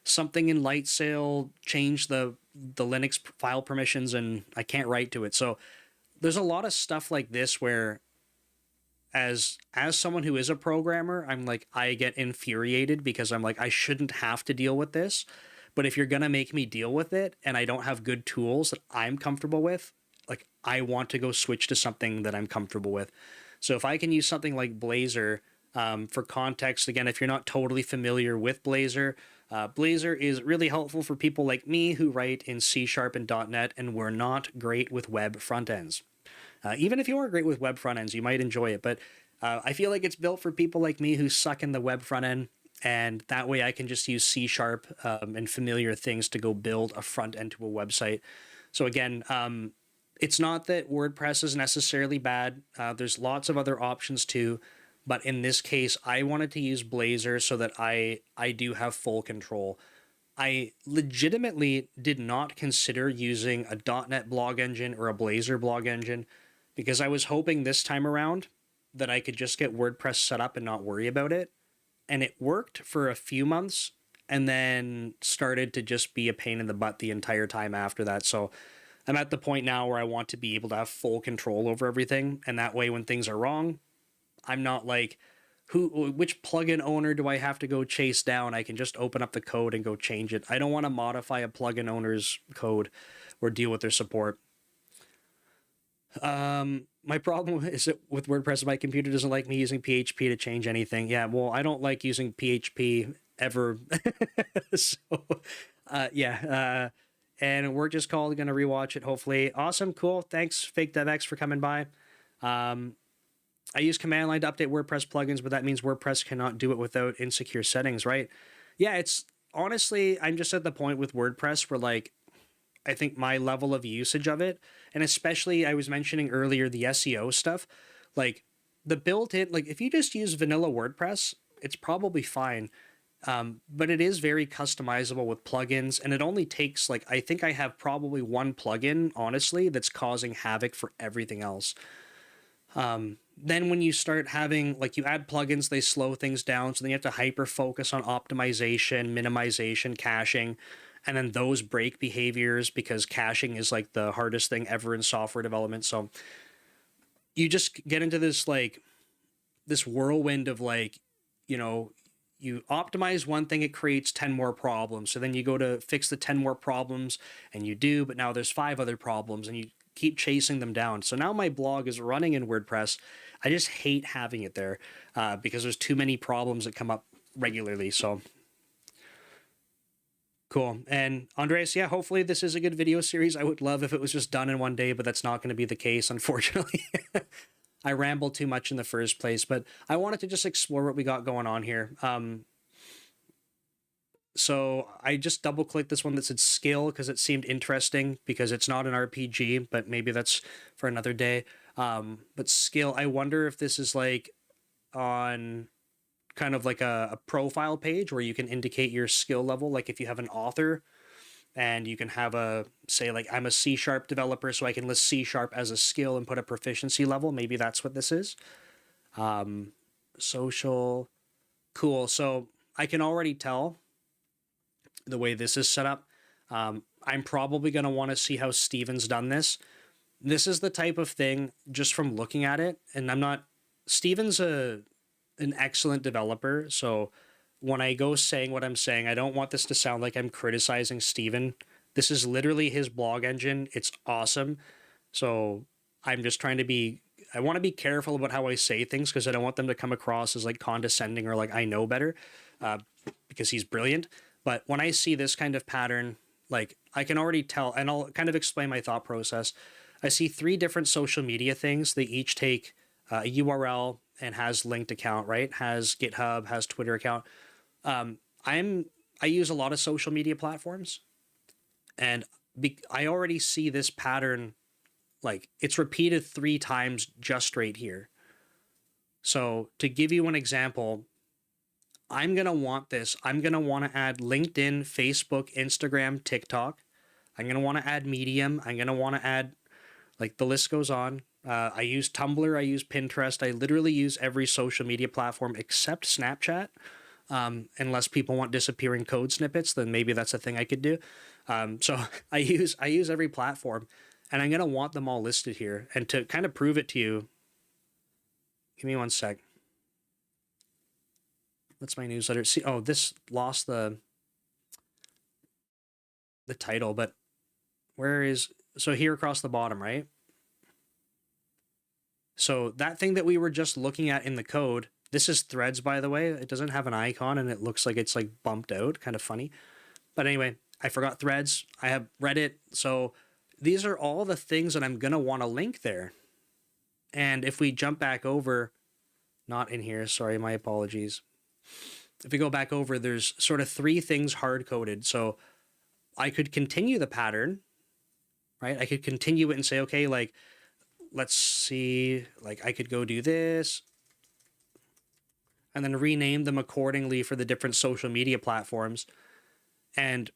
something in LightSail changed the Linux file permissions and I can't write to it. So there's a lot of stuff like this where as someone who is a programmer, I'm like, I get infuriated because I'm like, I shouldn't have to deal with this. But if you're going to make me deal with it and I don't have good tools that I'm comfortable with, like I want to go switch to something that I'm comfortable with. So if I can use something like Blazor, for context, again, if you're not totally familiar with Blazor, Blazor is really helpful for people like me who write in C# and .NET and we're not great with web front ends. Even if you are great with web front ends, you might enjoy it. But I feel like it's built for people like me who suck in the web front end. And that way I can just use C# and familiar things to go build a front end to a website. So again, it's not that WordPress is necessarily bad. There's lots of other options too. But in this case, I wanted to use Blazor so that I do have full control. I legitimately did not consider using a .NET blog engine or a Blazor blog engine because I was hoping this time around that I could just get WordPress set up and not worry about it. And it worked for a few months and then started to just be a pain in the butt the entire time after that. So I'm at the point now where I want to be able to have full control over everything. And that way, when things are wrong, I'm not like, which plugin owner do I have to go chase down? I can just open up the code and go change it. I don't want to modify a plugin owner's code or deal with their support. My problem is that with WordPress, my computer doesn't like me using PHP to change anything. Yeah, well, I don't like using PHP ever. So, and we're just going to rewatch it, hopefully. Awesome, cool. Thanks, Fake DevX, for coming by. I use command line to update WordPress plugins, but that means WordPress cannot do it without insecure settings, right? Yeah, it's honestly, I'm just at the point with WordPress where like, I think my level of usage of it, and especially I was mentioning earlier the SEO stuff, like the built-in, like if you just use vanilla WordPress, it's probably fine. But it is very customizable with plugins, and it only takes like, I think I have probably one plugin, honestly, that's causing havoc for everything else. Then when you start having, like you add plugins, they slow things down. So then you have to hyper focus on optimization, minimization, caching, and then those break behaviors because caching is like the hardest thing ever in software development. So you just get into this, like this whirlwind of like, you know, you optimize one thing, it creates 10 more problems. So then you go to fix the 10 more problems and you do, but now there's 5 other problems and you keep chasing them down. So now my blog is running in WordPress. I just hate having it there because there's too many problems that come up regularly. So cool. And Andreas, yeah, hopefully this is a good video series. I would love if it was just done in one day, but that's not going to be the case, unfortunately. I rambled too much in the first place, but I wanted to just explore what we got going on here. So I just double clicked this one that said skill because it seemed interesting because it's not an RPG, but maybe that's for another day. But skill, I wonder if this is like on kind of like a profile page where you can indicate your skill level. Like if you have an author and you can have a, say like I'm a C# developer, so I can list C# as a skill and put a proficiency level. Maybe that's what this is. Social, cool. So I can already tell the way this is set up. I'm probably going to want to see how Steven's done this. This is the type of thing just from looking at it. And Steven's an excellent developer. So when I go saying what I'm saying, I don't want this to sound like I'm criticizing Steven. This is literally his blog engine. It's awesome. So I'm just trying to I want to be careful about how I say things because I don't want them to come across as like condescending or like I know better because he's brilliant. But when I see this kind of pattern, like I can already tell, and I'll kind of explain my thought process. I see 3 different social media things. They each take a URL and has linked account, right? Has GitHub, has Twitter account. I use a lot of social media platforms, and I already see this pattern, like it's repeated 3 times just right here. So to give you an example, I'm going to want this. I'm going to want to add LinkedIn, Facebook, Instagram, TikTok. I'm going to want to add Medium. I'm going to want to add, like the list goes on. I use Tumblr. I use Pinterest. I literally use every social media platform except Snapchat. Unless people want disappearing code snippets, then maybe that's a thing I could do. So I use every platform, and I'm going to want them all listed here. And to kind of prove it to you, give me one sec. That's my newsletter. See, oh, this lost the title, but so here across the bottom, right? So that thing that we were just looking at in the code, this is Threads, by the way. It doesn't have an icon and it looks like it's like bumped out, kind of funny. But anyway, I forgot Threads. I have Reddit. So these are all the things that I'm going to want to link there. And if we jump back over, not in here, sorry, my apologies. If we go back over, there's sort of 3 things hard-coded. So I could continue the pattern, right? I could continue it and say, okay, like, let's see, like I could go do this and then rename them accordingly for the different social media platforms. And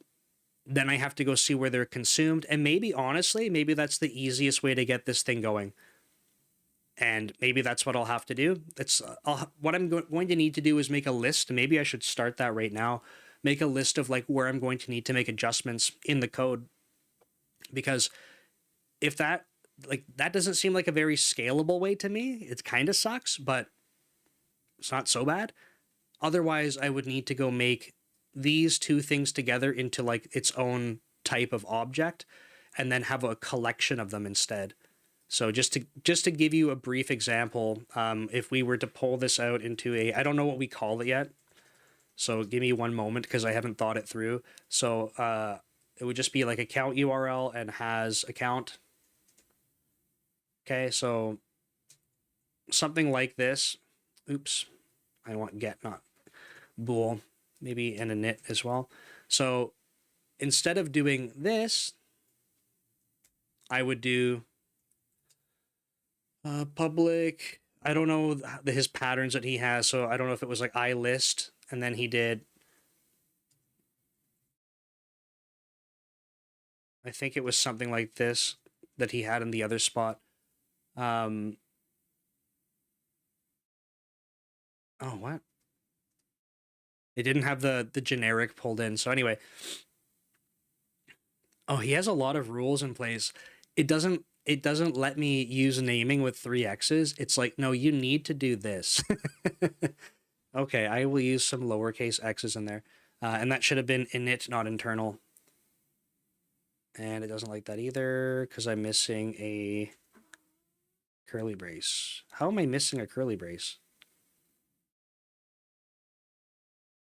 then I have to go see where they're consumed. And maybe, honestly, maybe that's the easiest way to get this thing going. And maybe that's what I'll have to do. What I'm going to need to do is make a list. Maybe I should start that right now. Make a list of like where I'm going to need to make adjustments in the code, because if that doesn't seem like a very scalable way to me. It kind of sucks, but it's not so bad. Otherwise, I would need to go make these two things together into like its own type of object, and then have a collection of them instead. So just to give you a brief example, if we were to pull this out into I don't know what we call it yet. So give me one moment because I haven't thought it through. So it would just be like account URL and has account. Okay, so something like this. Oops, I want get, not bool. Maybe in a init as well. So instead of doing this, I would do public. I don't know his patterns that he has, so I don't know if it was like I list, and then he did. I think it was something like this that he had in the other spot. Oh, what? It didn't have the generic pulled in. So anyway, oh, he has a lot of rules in place. It doesn't let me use naming with 3 X's. It's like, no, you need to do this. Okay, I will use some lowercase x's in there. And that should have been init, not internal. And it doesn't like that either because I'm missing a curly brace. How am I missing a curly brace?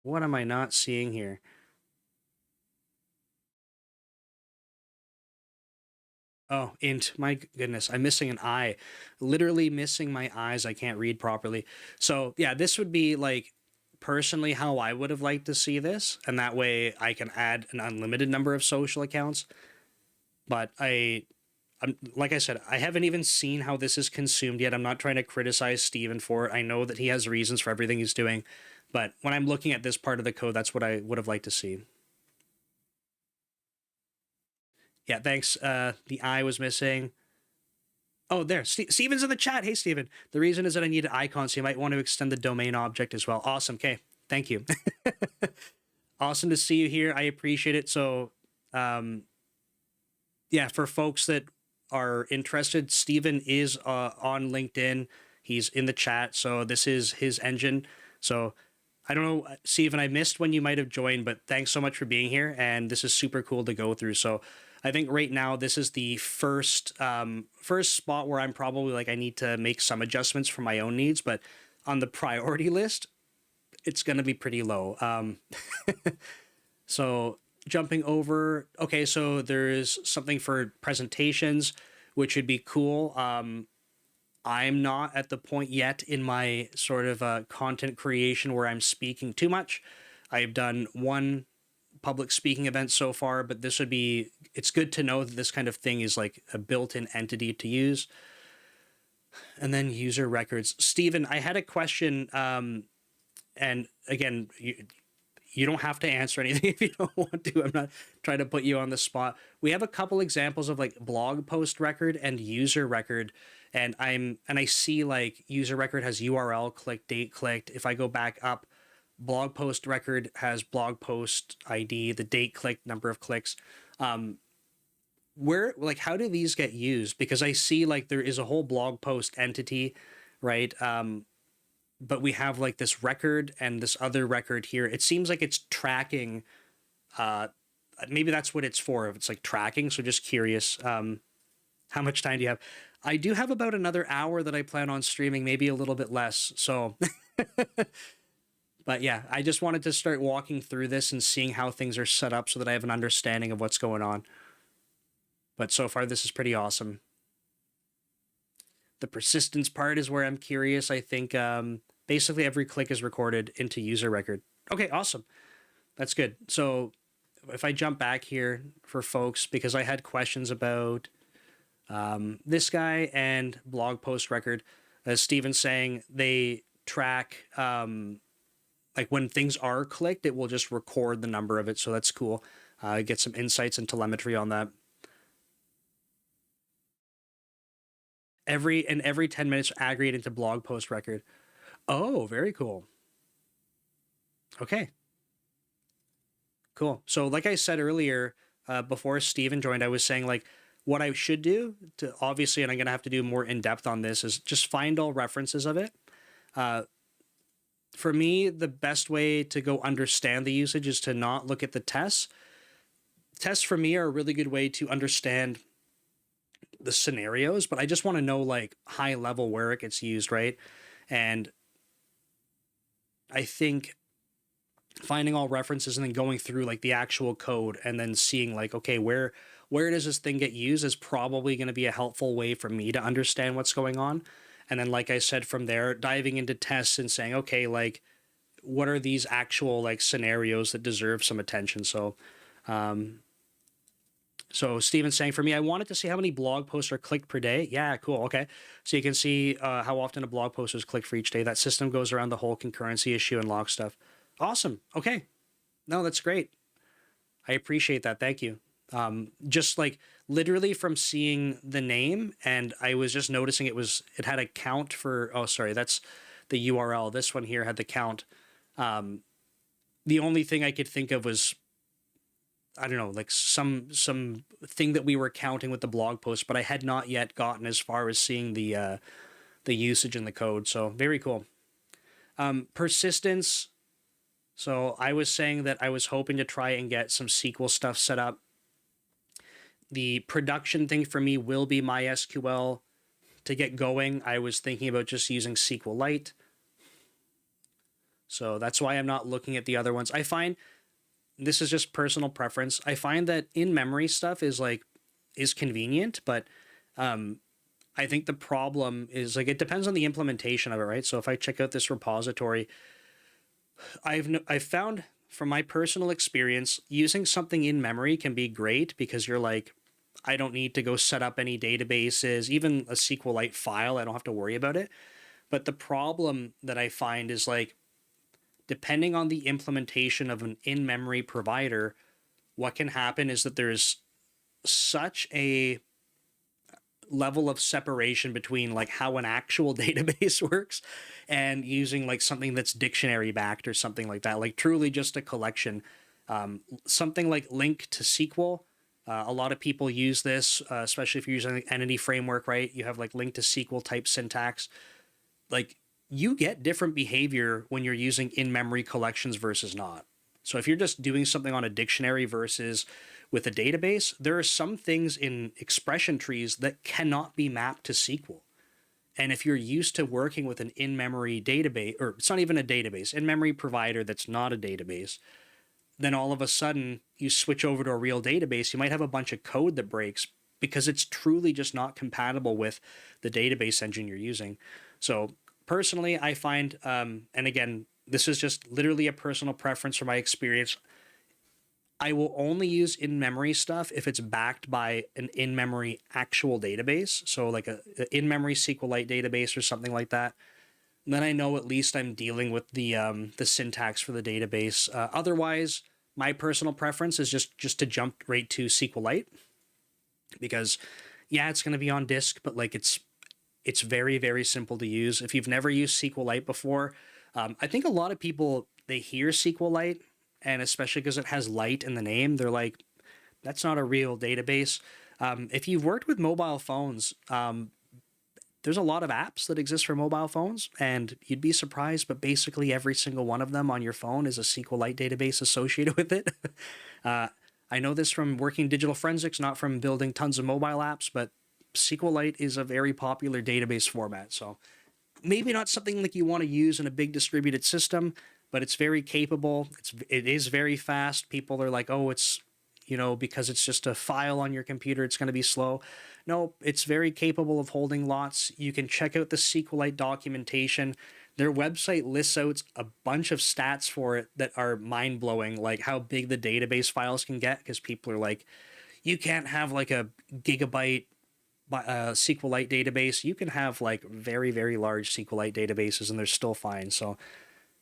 What am I not seeing here? Oh, int. My goodness, I'm missing an I. Literally missing my eyes. I can't read properly. So yeah, this would be like personally how I would have liked to see this. And that way I can add an unlimited number of social accounts. But I'm like I said, I haven't even seen how this is consumed yet. I'm not trying to criticize Steven for it. I know that he has reasons for everything he's doing. But when I'm looking at this part of the code, that's what I would have liked to see. Yeah, thanks. The I was missing. Oh, there. Steven's in the chat. Hey, Steven. The reason is that I need an icon, so you might want to extend the domain object as well. Awesome. Okay. Thank you. Awesome to see you here. I appreciate it. So, yeah, for folks that are interested, Steven is on LinkedIn. He's in the chat. So this is his engine. So I don't know, Steven, I missed when you might have joined, but thanks so much for being here. And this is super cool to go through. So I think right now this is the first spot where I'm probably like, I need to make some adjustments for my own needs, but on the priority list, it's going to be pretty low. So jumping over, okay, so there's something for presentations, which would be cool. I'm not at the point yet in my sort of content creation where I'm speaking too much. I've done one public speaking event so far, but this would be, it's good to know that this kind of thing is like a built-in entity to use. And then user records. Steven, I had a question, and again, you don't have to answer anything if you don't want to. I'm not trying to put you on the spot. We have a couple examples of like blog post record and user record. And I see like user record has URL clicked, date clicked. If I go back up, blog post record has blog post ID, the date clicked, number of clicks. Where, like, how do these get used? Because I see like there is a whole blog post entity, right? But we have like this record and this other record here. It seems like it's tracking. Maybe that's what it's for, if it's like tracking. So just curious, how much time do you have? I do have about another hour that I plan on streaming, maybe a little bit less. So, but yeah, I just wanted to start walking through this and seeing how things are set up so that I have an understanding of what's going on. But so far, this is pretty awesome. The persistence part is where I'm curious. I think basically every click is recorded into user record. Okay, awesome. That's good. So if I jump back here for folks, because I had questions about this guy and blog post record, as Steven's saying, they track, like when things are clicked, it will just record the number of it. So that's cool. Get some insights and telemetry on that. every 10 minutes aggregate into blog post record. Oh, very cool. Okay. Cool. So like I said earlier, before Steven joined, I was saying like what I should do to obviously, and I'm going to have to do more in depth on this, is just find all references of it. For me, the best way to go understand the usage is to not look at the tests. Tests for me are a really good way to understand the scenarios, but I just want to know like high level where it gets used, right? And I think finding all references and then going through like the actual code and then seeing like, okay, where does this thing get used is probably going to be a helpful way for me to understand what's going on. And then, like I said, from there, diving into tests and saying, okay, like, what are these actual like scenarios that deserve some attention? So, so Steven's saying, for me, I wanted to see how many blog posts are clicked per day. Yeah, cool. Okay. So you can see how often a blog post is clicked for each day. That system goes around the whole concurrency issue and log stuff. Awesome. Okay. No, that's great. I appreciate that. Thank you. Just like literally from seeing the name, and I was just noticing it had a count for, oh, sorry, that's the URL. This one here had the count. The only thing I could think of was, I don't know, like some thing that we were counting with the blog post, but I had not yet gotten as far as seeing the usage in the code. So very cool. Persistence. So I was saying that I was hoping to try and get some SQL stuff set up. The production thing for me will be MySQL. To get going, I was thinking about just using SQLite. So that's why I'm not looking at the other ones. I find, this is just personal preference, I find that in-memory stuff is convenient, but I think the problem is like, it depends on the implementation of it, right? So if I check out this repository, I've found from my personal experience, using something in memory can be great because you're like, I don't need to go set up any databases, even a SQLite file, I don't have to worry about it. But the problem that I find is like, depending on the implementation of an in-memory provider, what can happen is that there's such a level of separation between like how an actual database works and using like something that's dictionary backed or something like that, like truly just a collection. Something like Link to SQL. A lot of people use this, especially if you're using the entity framework, right? You have like Link to SQL type syntax. Like you get different behavior when you're using in-memory collections versus not. So if you're just doing something on a dictionary versus with a database, there are some things in expression trees that cannot be mapped to SQL. And if you're used to working with an in-memory database, or it's not even a database, in-memory provider that's not a database, then all of a sudden you switch over to a real database, you might have a bunch of code that breaks because it's truly just not compatible with the database engine you're using. So personally, I find, and again, this is just literally a personal preference from my experience, I will only use in-memory stuff if it's backed by an in-memory actual database. So like a in-memory SQLite database or something like that. And then I know at least I'm dealing with the syntax for the database. Otherwise, my personal preference is just to jump right to SQLite because, yeah, it's going to be on disk, but like it's very, very simple to use. If you've never used SQLite before, I think a lot of people, they hear SQLite, and especially because it has light in the name, they're like, that's not a real database. If you've worked with mobile phones, there's a lot of apps that exist for mobile phones, and you'd be surprised, but basically every single one of them on your phone is a SQLite database associated with it. I know this from working digital forensics, not from building tons of mobile apps, but SQLite is a very popular database format. So maybe not something like you want to use in a big distributed system, but it's very capable. It is very fast. People are like, oh, it's, because it's just a file on your computer, it's going to be slow. No, it's very capable of holding lots. You can check out the SQLite documentation. Their website lists out a bunch of stats for it that are mind-blowing, like how big the database files can get, because people are like, you can't have like a gigabyte SQLite database. You can have like very, very large SQLite databases and they're still fine. So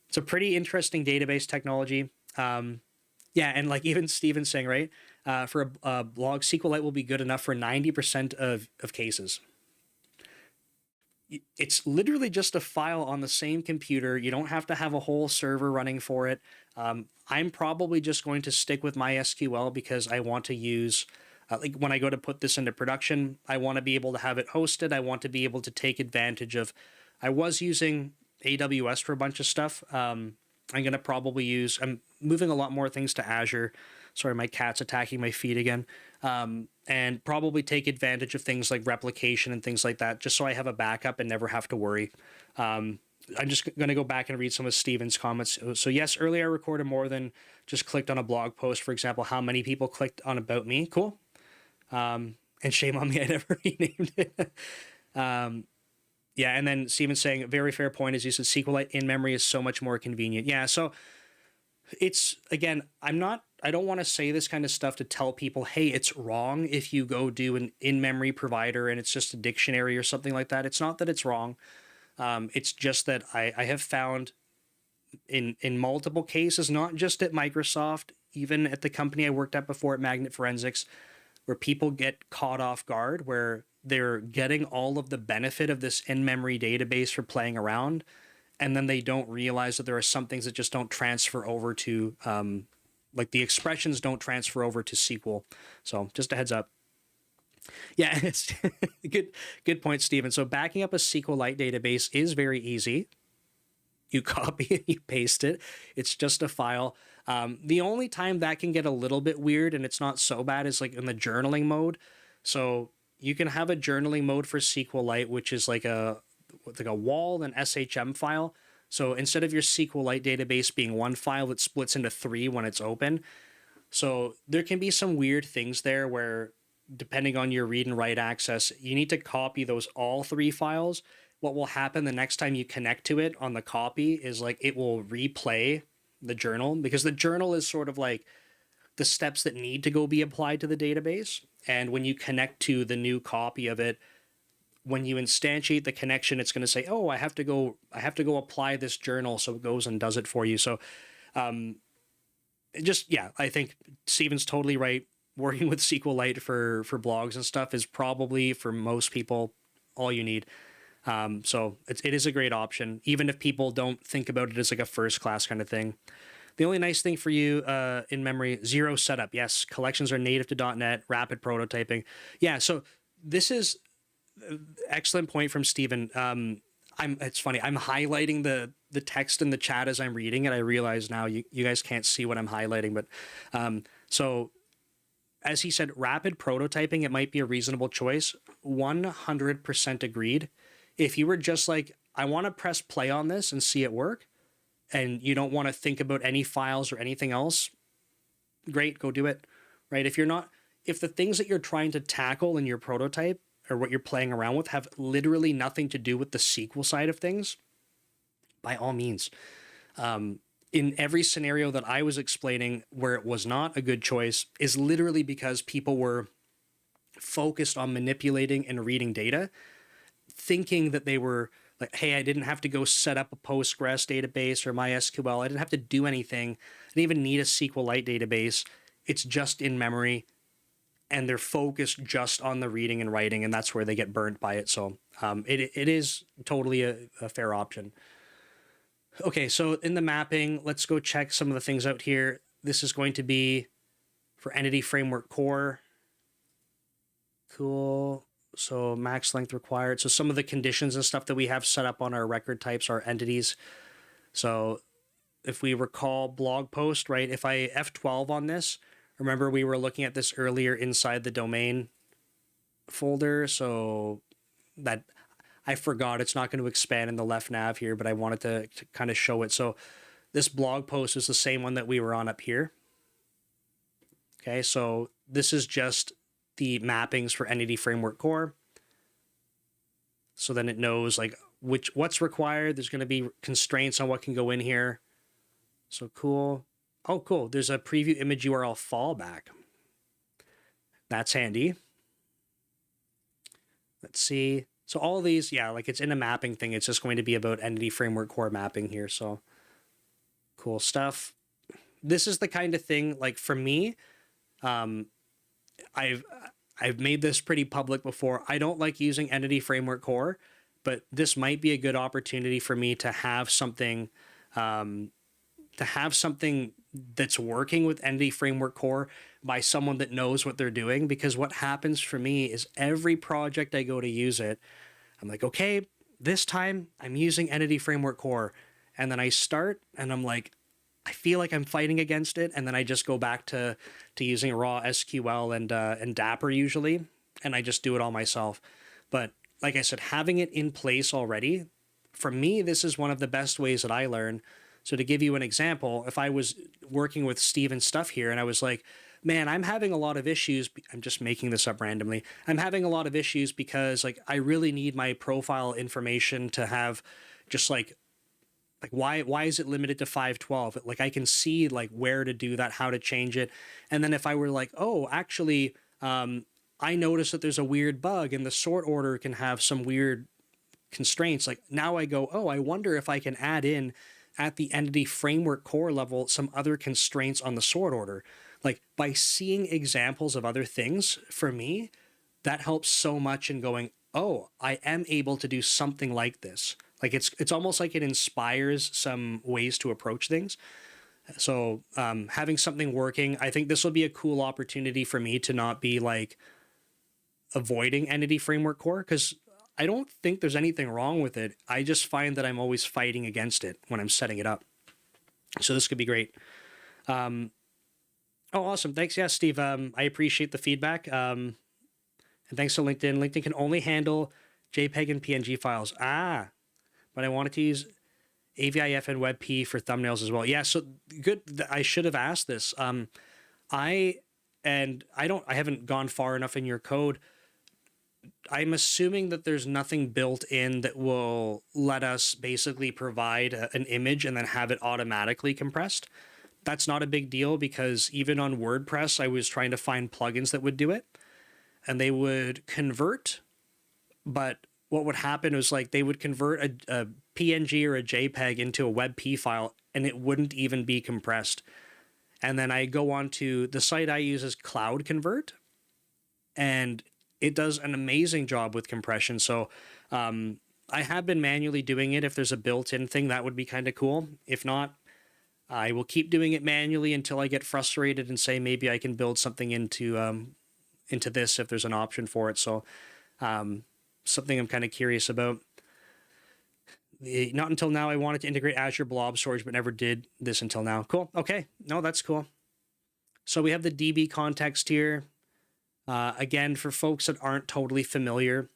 it's a pretty interesting database technology. Yeah, and like even Steven's saying, right, for a blog, SQLite will be good enough for 90% of cases. it's literally just a file on the same computer. You don't have to have a whole server running for it. I'm probably just going to stick with MySQL because I want to use, like when I go to put this into production, I want to be able to have it hosted. I want to be able to take advantage of, I was using AWS for a bunch of stuff. I'm going to probably use, I'm moving a lot more things to Azure. Sorry, my cat's attacking my feet again. And probably take advantage of things like replication and things like that, just so I have a backup and never have to worry. I'm just going to go back and read some of Steven's comments. So yes, earlier I recorded more than just clicked on a blog post. For example, how many people clicked on About Me? Cool. And shame on me, I never renamed it. Yeah, and then Steven's saying, a very fair point, as you said, SQLite in memory is so much more convenient. Yeah, so it's, again, I don't want to say this kind of stuff to tell people, hey, it's wrong if you go do an in-memory provider and it's just a dictionary or something like that. It's not that it's wrong. It's just that I have found in multiple cases, not just at Microsoft, even at the company I worked at before at Magnet Forensics, where people get caught off guard, where they're getting all of the benefit of this in-memory database for playing around, and then they don't realize that there are some things that just don't transfer over to, like the expressions don't transfer over to SQL. So just a heads up. Yeah, it's good point, Steven. So backing up a SQLite database is very easy. You copy it, you paste it. It's just a file. The only time that can get a little bit weird, and it's not so bad, is like in the journaling mode. So you can have a journaling mode for SQLite, which is like a wall and SHM file. So instead of your SQLite database being one file, it splits into 3 when it's open. So there can be some weird things there where, depending on your read and write access, you need to copy those all 3 files. What will happen the next time you connect to it on the copy is like it will replay the journal, because the journal is sort of like the steps that need to go be applied to the database. And when you connect to the new copy of it, when you instantiate the connection, it's going to say, oh, I have to go apply this journal. So it goes and does it for you. So yeah, I think Steven's totally right. Working with SQLite for blogs and stuff is probably, for most people, all you need. So it is a great option, even if people don't think about it as like a first class kind of thing. The only nice thing for you in memory, 0 setup. Yes, collections are native to .NET, rapid prototyping. Yeah, so this is excellent point from Steven. It's funny, I'm highlighting the text in the chat as I'm reading it. I realize now you guys can't see what I'm highlighting, but so as he said, rapid prototyping, it might be a reasonable choice. 100% agreed. If you were just like, I want to press play on this and see it work, and you don't want to think about any files or anything else, great, go do it, right? If the things that you're trying to tackle in your prototype or what you're playing around with have literally nothing to do with the SQL side of things, by all means. In every scenario that I was explaining where it was not a good choice is literally because people were focused on manipulating and reading data, thinking that they were like, hey, I didn't have to go set up a Postgres database or MySQL. I didn't have to do anything. I didn't even need a SQLite database. It's just in memory. And they're focused just on the reading and writing, and that's where they get burnt by it. So it is totally a fair option. Okay, so in the mapping, let's go check some of the things out here. This is going to be for Entity Framework Core. Cool. So max length required. So some of the conditions and stuff that we have set up on our record types are entities. So if we recall blog post, right, if I F12 on this, remember we were looking at this earlier inside the domain folder. So that I forgot, it's not going to expand in the left nav here, but I wanted to kind of show it. So this blog post is the same one that we were on up here. Okay, so this is just the mappings for Entity Framework Core. So then it knows like what's required. There's going to be constraints on what can go in here. So cool. Oh, cool. There's a preview image URL fallback. That's handy. Let's see. So all of these, yeah, like it's in a mapping thing. It's just going to be about Entity Framework Core mapping here. So cool stuff. This is the kind of thing, like for me, I've made this pretty public before. I don't like using Entity Framework Core but this might be a good opportunity for me to have something, that's working with Entity Framework Core by someone that knows what they're doing. Because what happens for me is every project I go to use it, I'm like, okay, this time I'm using Entity Framework Core. And then I start and I'm like, I feel like I'm fighting against it. And then I just go back to using raw SQL and Dapper usually. And I just do it all myself. But like I said, having it in place already, for me, this is one of the best ways that I learn. So to give you an example, if I was working with Steven's stuff here and I was like, man, I'm having a lot of issues. I'm just making this up randomly. I'm having a lot of issues because like I really need my profile information to have just like why is it limited to 512? Like I can see like where to do that, how to change it. And then if I were like, oh, actually, I noticed that there's a weird bug and the sort order can have some weird constraints. Like now I go, oh, I wonder if I can add in at the Entity Framework Core level some other constraints on the sort order. Like by seeing examples of other things, for me, that helps so much in going, oh, I am able to do something like this. Like it's almost like it inspires some ways to approach things. So having something working, I think this will be a cool opportunity for me to not be like avoiding Entity Framework Core, because I don't think there's anything wrong with it. I just find that I'm always fighting against it when I'm setting it up. So this could be great. Oh, awesome. Thanks. Yeah, Steve. I appreciate the feedback. And thanks to LinkedIn. LinkedIn can only handle JPEG and PNG files. But I wanted to use AVIF and WebP for thumbnails as well. Yeah, so good. I should have asked this. I haven't gone far enough in your code. I'm assuming that there's nothing built in that will let us basically provide an image and then have it automatically compressed. That's not a big deal, because even on WordPress, I was trying to find plugins that would do it, and they would convert. But what would happen was like they would convert a PNG or a JPEG into a WebP file, and it wouldn't even be compressed. And then I go on to the site I use is Cloud Convert, and it does an amazing job with compression. So I have been manually doing it. If there's a built-in thing, that would be kind of cool. If not, I will keep doing it manually until I get frustrated and say maybe I can build something into this if there's an option for it. So something I'm kind of curious about. Not until now I wanted to integrate Azure Blob Storage, but never did this until now. Cool. Okay. No, that's cool. So we have the DB context here. Again, for folks that aren't totally familiar,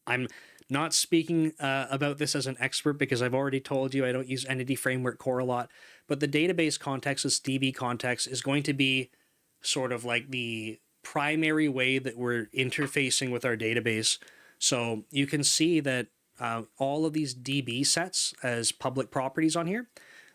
I'm not speaking about this as an expert because I've already told you I don't use Entity Framework Core a lot, but the database context, this DB context, is going to be sort of like the primary way that we're interfacing with our database. So you can see that all of these DB sets as public properties on here,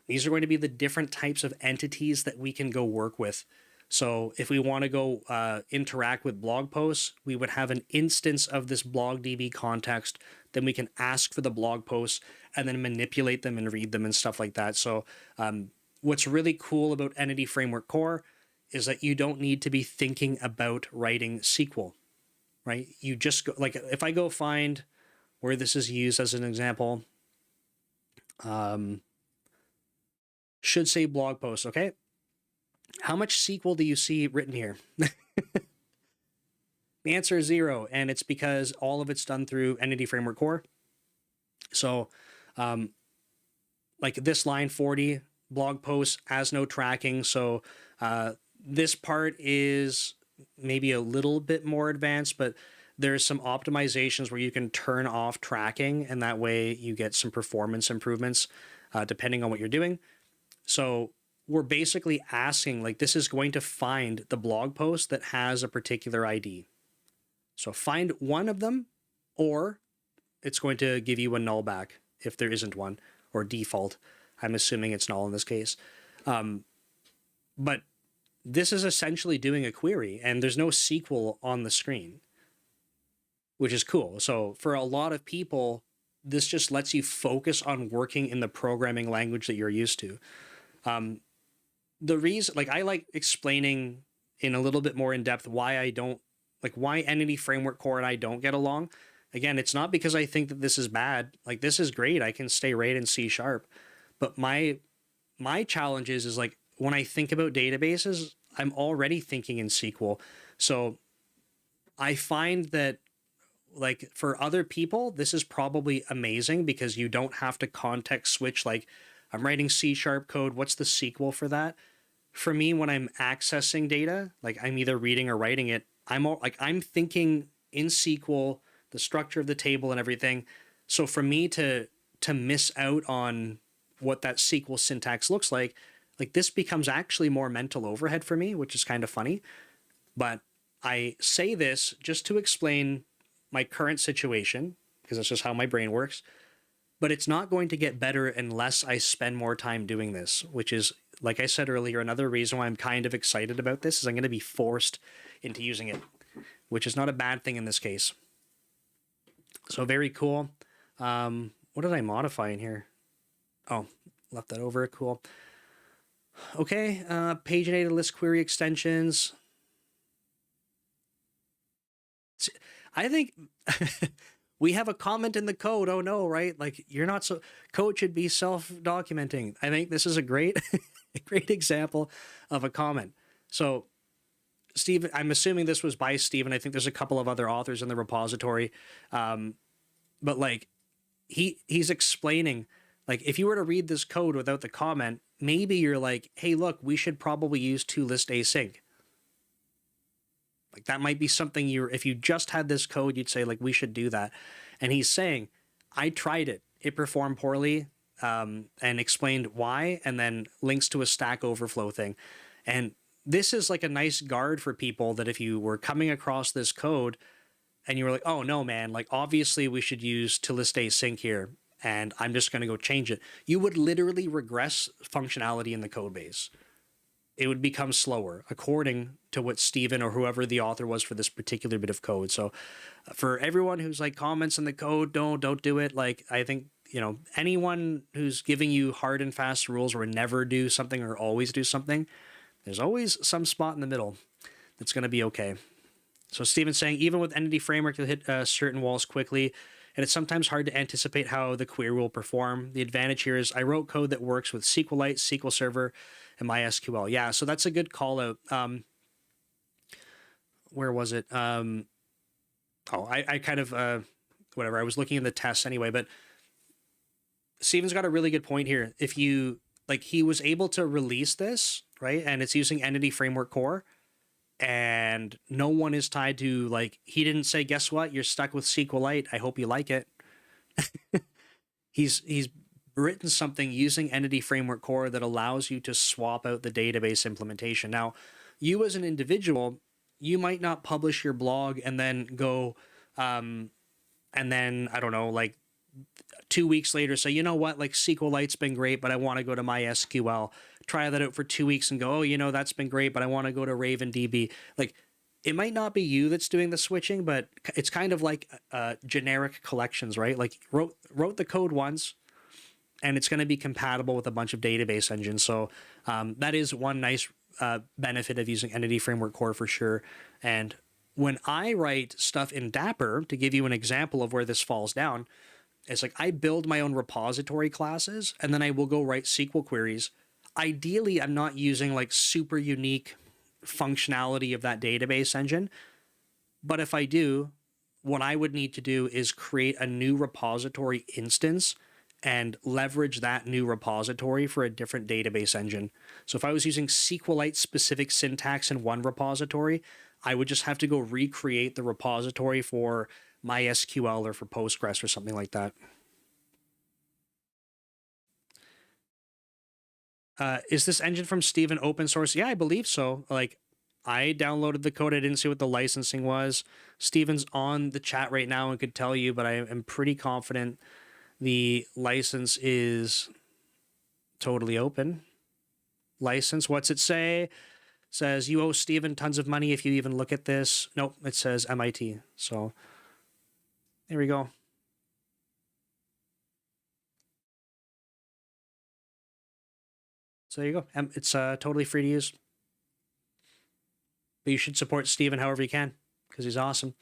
these are going to be the different types of entities that we can go work with. So if we want to go interact with blog posts, we would have an instance of this blog DB context. Then we can ask for the blog posts and then manipulate them and read them and stuff like that. So what's really cool about Entity Framework Core is that you don't need to be thinking about writing SQL, right? You just go, like if I go find where this is used as an example, should say blog post, okay? How much SQL do you see written here? The answer is 0, and it's because all of it's done through Entity Framework Core. So like this line 40, blog posts as no tracking. So this part is maybe a little bit more advanced, but there's some optimizations where you can turn off tracking, and that way you get some performance improvements depending on what you're doing. So we're basically asking, like, this is going to find the blog post that has a particular ID. So find one of them, or it's going to give you a null back if there isn't one, or default. I'm assuming it's null in this case. But this is essentially doing a query, and there's no SQL on the screen, which is cool. So for a lot of people, this just lets you focus on working in the programming language that you're used to. The reason, like, I like explaining in a little bit more in depth why I don't, like, why Entity Framework Core and I don't get along, again, it's not because I think that this is bad. Like, this is great. I can stay right in C sharp. But my challenge is like, when I think about databases, I'm already thinking in SQL. So I find that, like, for other people, this is probably amazing because you don't have to context switch. Like, I'm writing C sharp code. What's the SQL for that? For me, when I'm accessing data, like I'm either reading or writing it, I'm thinking in SQL, the structure of the table and everything. So for me to miss out on what that SQL syntax looks like this becomes actually more mental overhead for me, which is kind of funny. But I say this just to explain my current situation, because that's just how my brain works. But it's not going to get better unless I spend more time doing this, which is, like I said earlier, another reason why I'm kind of excited about this is I'm going to be forced into using it, which is not a bad thing in this case. So very cool. What did I modify in here? Oh, left that over. Cool. Okay, paginated list query extensions. I think we have a comment in the code. Oh no, right? Like, you're not so, code should be self-documenting. I think this is a great, a great example of a comment. So Steve, I'm assuming this was by Steven. I think there's a couple of other authors in the repository. But like, he's explaining, like, if you were to read this code without the comment, maybe you're like, hey, look, we should probably use toList async. Like, that might be something if you just had this code, you'd say, like, we should do that. And he's saying, I tried it. It performed poorly, and explained why, and then links to a Stack Overflow thing. And this is like a nice guard for people that if you were coming across this code and you were like, oh no, man, like, obviously we should use toList async here, and I'm just going to go change it. You would literally regress functionality in the code base. It would become slower, according to what Steven or whoever the author was for this particular bit of code. So for everyone who's like comments in the code, don't do it. Like, I think, anyone who's giving you hard and fast rules where never do something or always do something, there's always some spot in the middle that's going to be okay. So Steven's saying, even with Entity Framework, you'll hit certain walls quickly, and it's sometimes hard to anticipate how the query will perform. The advantage here is I wrote code that works with SQLite, SQL Server, and MySQL. Yeah, so that's a good call out. Where was it? I kind of, whatever, I was looking in the tests anyway, but Steven's got a really good point here. If you, like, he was able to release this, right? And it's using Entity Framework Core, and no one is tied to, like, he didn't say, guess what? You're stuck with SQLite. I hope you like it. He's written something using Entity Framework Core that allows you to swap out the database implementation. Now, you as an individual, you might not publish your blog and then go, and then, I don't know, like 2 weeks later say, you know what, like, SQLite's been great, but I want to go to MySQL. Try that out for 2 weeks and go, oh, that's been great, but I want to go to RavenDB. Like, it might not be you that's doing the switching, but it's kind of like generic collections, right? Like, wrote the code once, and it's going to be compatible with a bunch of database engines. So that is one nice benefit of using Entity Framework Core for sure. And when I write stuff in Dapper, to give you an example of where this falls down, it's like I build my own repository classes, and then I will go write SQL queries. Ideally, I'm not using like super unique functionality of that database engine. But if I do, what I would need to do is create a new repository instance and leverage that new repository for a different database engine. So if I was using SQLite specific syntax in one repository, I would just have to go recreate the repository for MySQL or for Postgres or something like that. Is this engine from Steven open source? Yeah, I believe so. Like, I downloaded the code. I didn't see what the licensing was. Steven's on the chat right now and could tell you, but I am pretty confident the license is totally open. License, what's it say? It says, you owe Steven tons of money if you even look at this. Nope, it says MIT. So there we go. So there you go. It's totally free to use. But you should support Steven however you can, because he's awesome.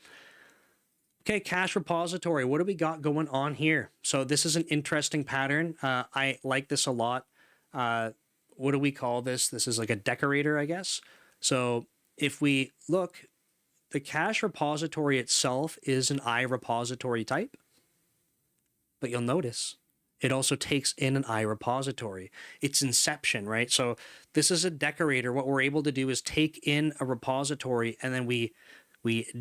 Okay, cache repository. What do we got going on here? So this is an interesting pattern. I like this a lot. What do we call this? This is like a decorator, I guess. So if we look, the cache repository itself is an iRepository type, but you'll notice it also takes in an iRepository. It's inception, right? So this is a decorator. What we're able to do is take in a repository and then we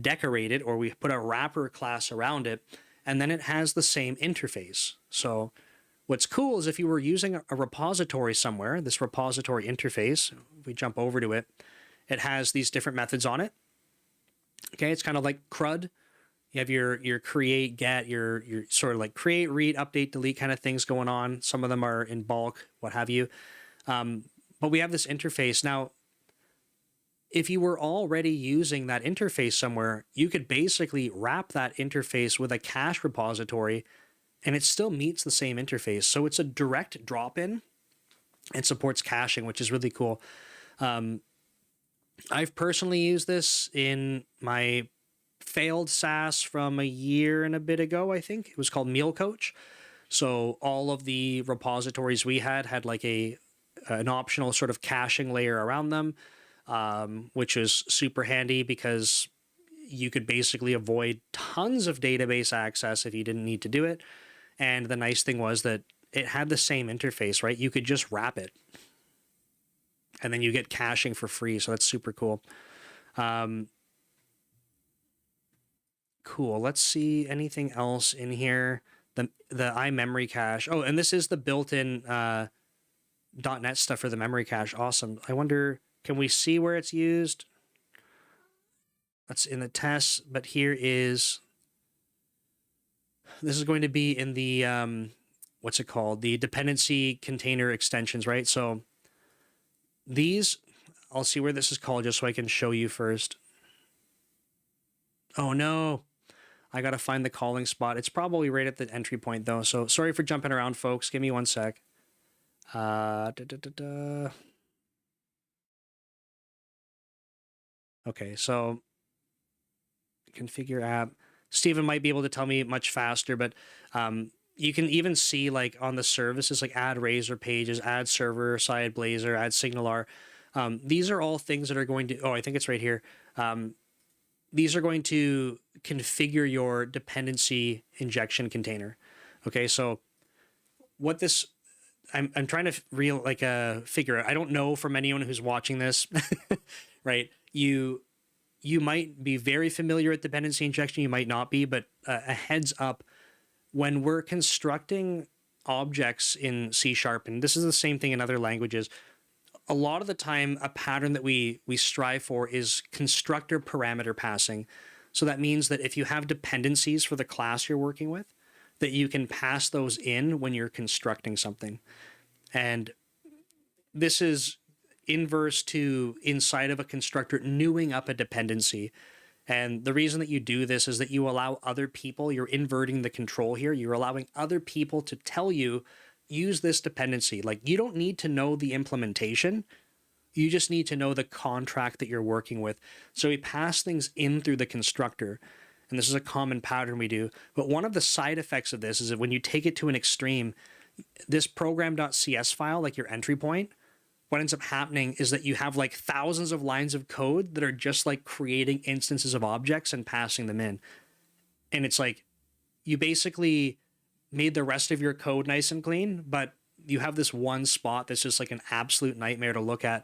decorate it, or we put a wrapper class around it, and then it has the same interface. So what's cool is if you were using a repository somewhere, this repository interface, if we jump over to it, it has these different methods on it. Okay, it's kind of like CRUD. You have your create, get, your sort of like create, read, update, delete kind of things going on. Some of them are in bulk, what have you. But we have this interface. Now, if you were already using that interface somewhere, you could basically wrap that interface with a cache repository and it still meets the same interface. So it's a direct drop-in and supports caching, which is really cool. I've personally used this in my failed SaaS from a year and a bit ago, I think. It was called Meal Coach. So all of the repositories we had like an optional sort of caching layer around them. Which is super handy because you could basically avoid tons of database access if you didn't need to do it. And the nice thing was that it had the same interface, right? You could just wrap it and then you get caching for free. So that's super cool. Cool. Let's see anything else in here. The iMemory cache. Oh, and this is the built-in .NET stuff for the memory cache. Awesome. I wonder, can we see where it's used? That's in the tests, but here is, this is going to be in the, what's it called? The dependency container extensions, right? So these, I'll see where this is called just so I can show you first. Oh no, I got to find the calling spot. It's probably right at the entry point though. So sorry for jumping around, folks. Give me one sec. Okay, so configure app. Steven might be able to tell me much faster, but you can even see like on the services, like add Razor pages, add server side Blazor, add SignalR. These are all things that are going to, oh, I think it's right here. These are going to configure your dependency injection container. Okay, so what this, I'm trying to figure out. I don't know from anyone who's watching this, right? You might be very familiar with dependency injection, you might not be, but a heads up, when we're constructing objects in C#, and this is the same thing in other languages, a lot of the time a pattern that we strive for is constructor parameter passing. So that means that if you have dependencies for the class you're working with, that you can pass those in when you're constructing something. And this is inverse to inside of a constructor newing up a dependency. And the reason that you do this is that you allow other people, you're inverting the control here, you're allowing other people to tell you, use this dependency. Like, you don't need to know the implementation, you just need to know the contract that you're working with. So we pass things in through the constructor. And this is a common pattern we do. But one of the side effects of this is that when you take it to an extreme, this program.cs file, like your entry point, what ends up happening is that you have like thousands of lines of code that are just like creating instances of objects and passing them in. And it's like, you basically made the rest of your code nice and clean, but you have this one spot that's just like an absolute nightmare to look at.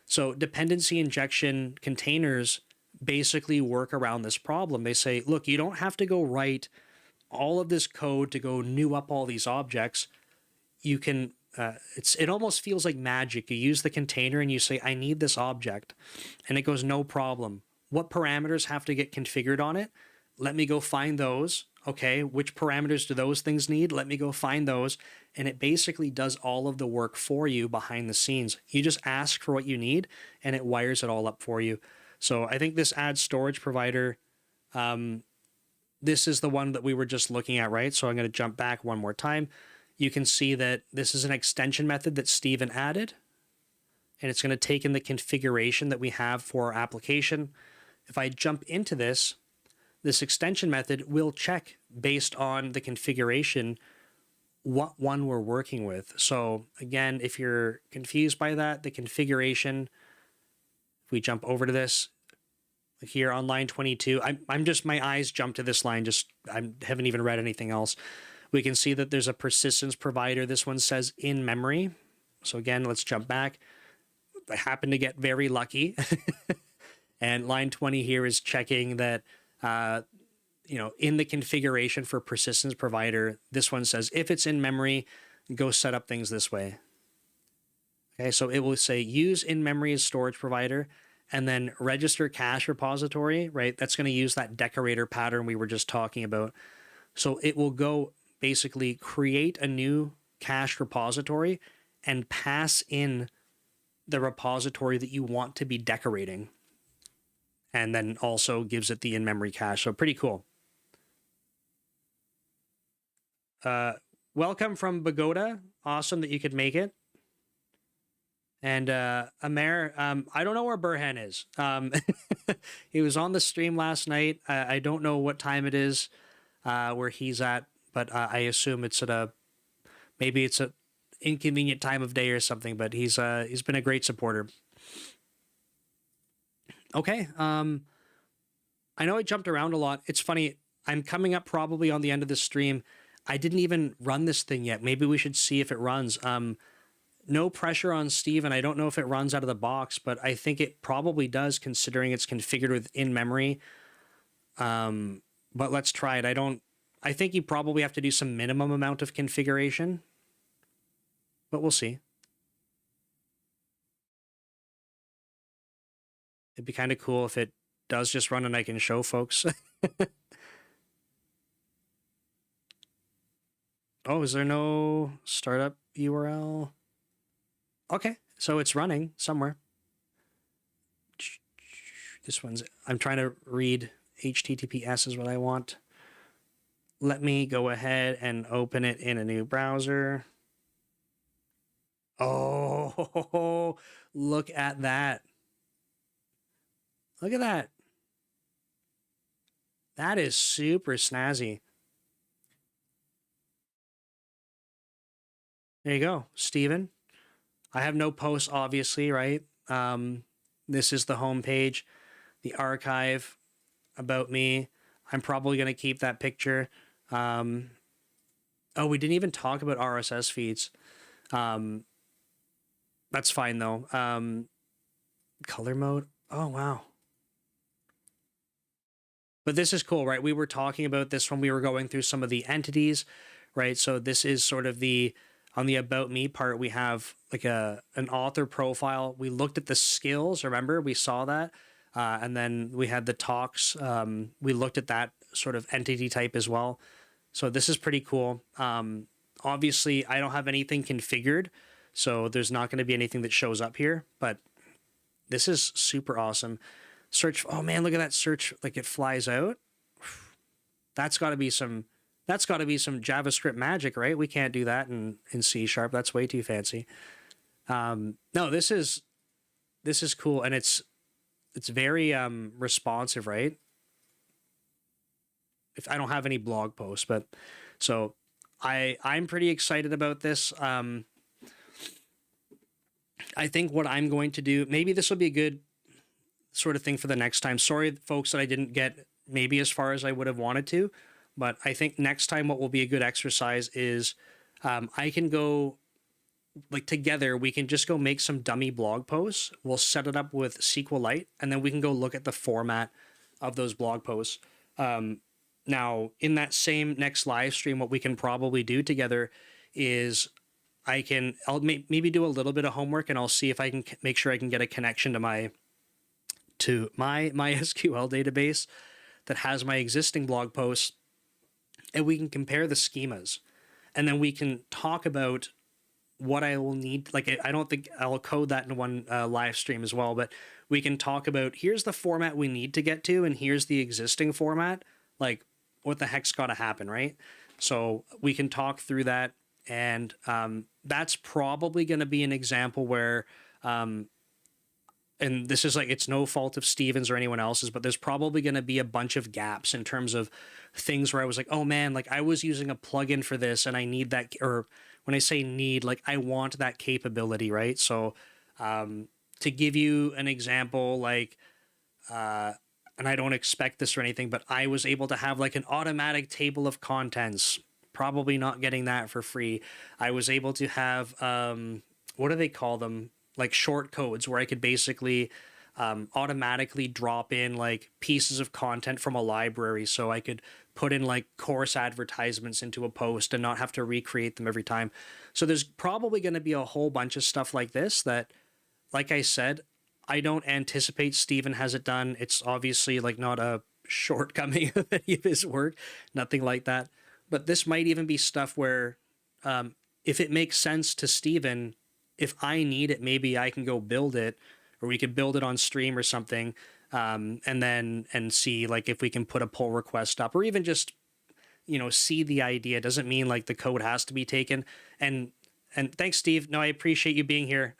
So dependency injection containers basically work around this problem. They say, look, you don't have to go write all of this code to go new up all these objects. You can, it almost feels like magic. You use the container and you say, I need this object. And it goes, no problem. What parameters have to get configured on it? Let me go find those. Okay, which parameters do those things need? Let me go find those. And it basically does all of the work for you behind the scenes. You just ask for what you need and it wires it all up for you. So I think this add storage provider, this is the one that we were just looking at, right? So I'm going to jump back one more time. You can see that this is an extension method that Steven added, and it's going to take in the configuration that we have for our application. If I jump into this, this extension method will check based on the configuration what one we're working with. So again, if you're confused by that, the configuration, if we jump over to this here on line 22, I'm just, my eyes jump to this line, just I haven't even read anything else. We can see that there's a persistence provider. This one says in memory. So again, let's jump back. I happen to get very lucky. And line 20 here is checking that, in the configuration for persistence provider, this one says, if it's in memory, go set up things this way. Okay, so it will say use in memory as storage provider, and then register cache repository, right? That's going to use that decorator pattern we were just talking about. So it will go basically create a new cache repository and pass in the repository that you want to be decorating. And then also gives it the in-memory cache. So pretty cool. Welcome from Bogota. Awesome that you could make it. And Amer, I don't know where Burhan is. He was on the stream last night. I don't know what time it is where he's at, but I assume it's at maybe it's an inconvenient time of day or something, but he's been a great supporter. Okay. I know I jumped around a lot. It's funny. I'm coming up probably on the end of this stream. I didn't even run this thing yet. Maybe we should see if it runs. No pressure on Steven. I don't know if it runs out of the box, but I think it probably does considering it's configured with in-memory. But let's try it. I think you probably have to do some minimum amount of configuration, but we'll see. It'd be kind of cool if it does just run and I can show folks. Oh, is there no startup URL? Okay, so it's running somewhere. This one's, I'm trying to read HTTPS is what I want. Let me go ahead and open it in a new browser. Oh, look at that. Look at that. That is super snazzy. There you go, Steven. I have no posts, obviously, right? This is the homepage, the archive, about me. I'm probably going to keep that picture. Oh, we didn't even talk about RSS feeds. That's fine, though. Color mode. Oh, wow. But this is cool, right? We were talking about this when we were going through some of the entities, right? So this is sort of on the About Me part, we have like an author profile. We looked at the skills, remember? We saw that. And then we had the talks. We looked at that sort of entity type as well. So this is pretty cool. Obviously, I don't have anything configured, so there's not going to be anything that shows up here, but this is super awesome. Search, oh man, look at that search, like it flies out. That's got to be some JavaScript magic, right? We can't do that in C#. That's way too fancy. No, this is cool, and it's very responsive, right? If I don't have any blog posts, but so I'm pretty excited about this. I think what I'm going to do, maybe this will be a good sort of thing for the next time. Sorry, folks, that I didn't get maybe as far as I would have wanted to, but I think next time what will be a good exercise is I can go, like together, we can just go make some dummy blog posts. We'll set it up with SQLite, and then we can go look at the format of those blog posts. Now, in that same next live stream, what we can probably do together is I'll maybe do a little bit of homework, and I'll see if I can make sure I can get a connection to my SQL database that has my existing blog posts, and we can compare the schemas, and then we can talk about what I will need. Like, I don't think I'll code that in one live stream as well, but we can talk about, here's the format we need to get to, and here's the existing format. Like, what the heck's got to happen, right? So we can talk through that, and that's probably going to be an example where and this is like, it's no fault of Steven's or anyone else's, but there's probably going to be a bunch of gaps in terms of things where I was like, oh man, like I was using a plugin for this and I need that, or when I say need, like I want that capability, right? So to give you an example, like, and I don't expect this or anything, but I was able to have like an automatic table of contents, probably not getting that for free. I was able to have, what do they call them? Like short codes where I could basically automatically drop in like pieces of content from a library. So I could put in like course advertisements into a post and not have to recreate them every time. So there's probably going to be a whole bunch of stuff like this that, like I said, I don't anticipate Steven has it done. It's obviously like not a shortcoming of any of his work, nothing like that. But this might even be stuff where if it makes sense to Steven, if I need it, maybe I can go build it, or we could build it on stream or something, and see like if we can put a pull request up, or even just, you know, see the idea. Doesn't mean like the code has to be taken. And thanks, Steve. No, I appreciate you being here.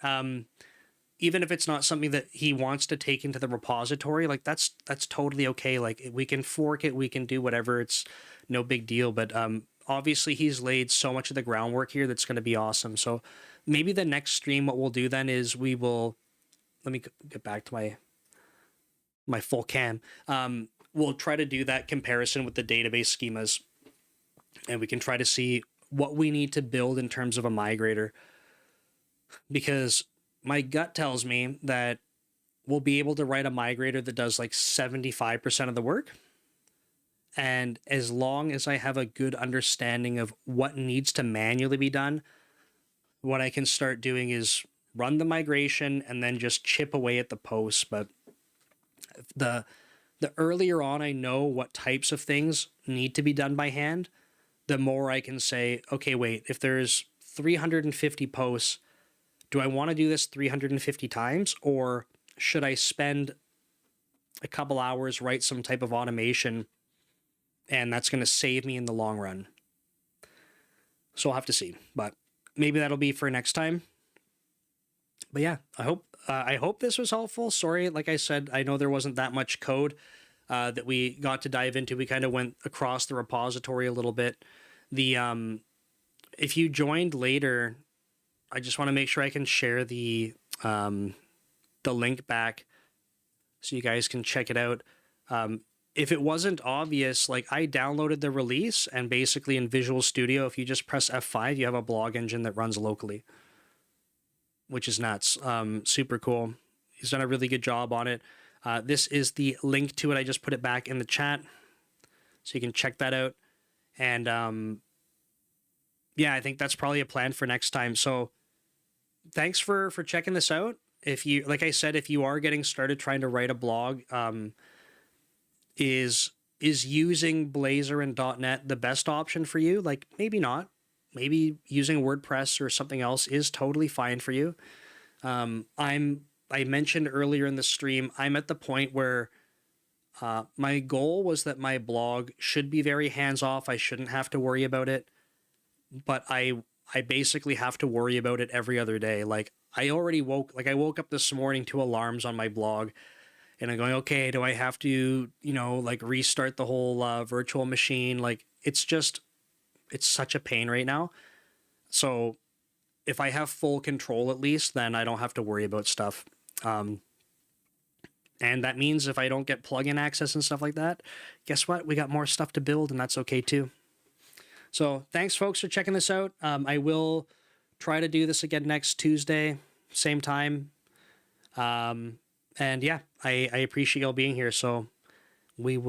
Even if it's not something that he wants to take into the repository, like that's totally okay. Like we can fork it, we can do whatever. It's no big deal. But obviously he's laid so much of the groundwork here that's going to be awesome. So maybe the next stream, what we'll do then is we will, let me get back to my full cam. We'll try to do that comparison with the database schemas, and we can try to see what we need to build in terms of a migrator, because my gut tells me that we'll be able to write a migrator that does like 75% of the work. And as long as I have a good understanding of what needs to manually be done, what I can start doing is run the migration and then just chip away at the posts. But the earlier on I know what types of things need to be done by hand, the more I can say, okay, wait, if there's 350 posts, do I want to do this 350 times, or should I spend a couple hours, write some type of automation, and that's going to save me in the long run? So I'll have to see, but maybe that'll be for next time. But yeah, I hope this was helpful. Sorry, like I said, I know there wasn't that much code that we got to dive into. We kind of went across the repository a little bit. If you joined later, I just want to make sure I can share the link back so you guys can check it out. If it wasn't obvious, like I downloaded the release, and basically in Visual Studio, if you just press F5, you have a blog engine that runs locally, which is nuts. Super cool. He's done a really good job on it. This is the link to it. I just put it back in the chat, so you can check that out. And yeah, I think that's probably a plan for next time. So thanks for checking this out. If you, like I said, if you are getting started trying to write a blog, is using Blazor and .NET the best option for you? Like maybe not. Maybe using WordPress or something else is totally fine for you. I mentioned earlier in the stream, I'm at the point where my goal was that my blog should be very hands-off. I shouldn't have to worry about it. But I basically have to worry about it every other day. Like I woke up this morning to alarms on my blog, and I'm going, okay, do I have to, like restart the whole virtual machine? Like it's such a pain right now. So if I have full control, at least, then I don't have to worry about stuff. And that means if I don't get plugin access and stuff like that, guess what? We got more stuff to build, and that's okay too. So thanks, folks, for checking this out. I will try to do this again next Tuesday, same time. And yeah, I appreciate y'all being here. So we will.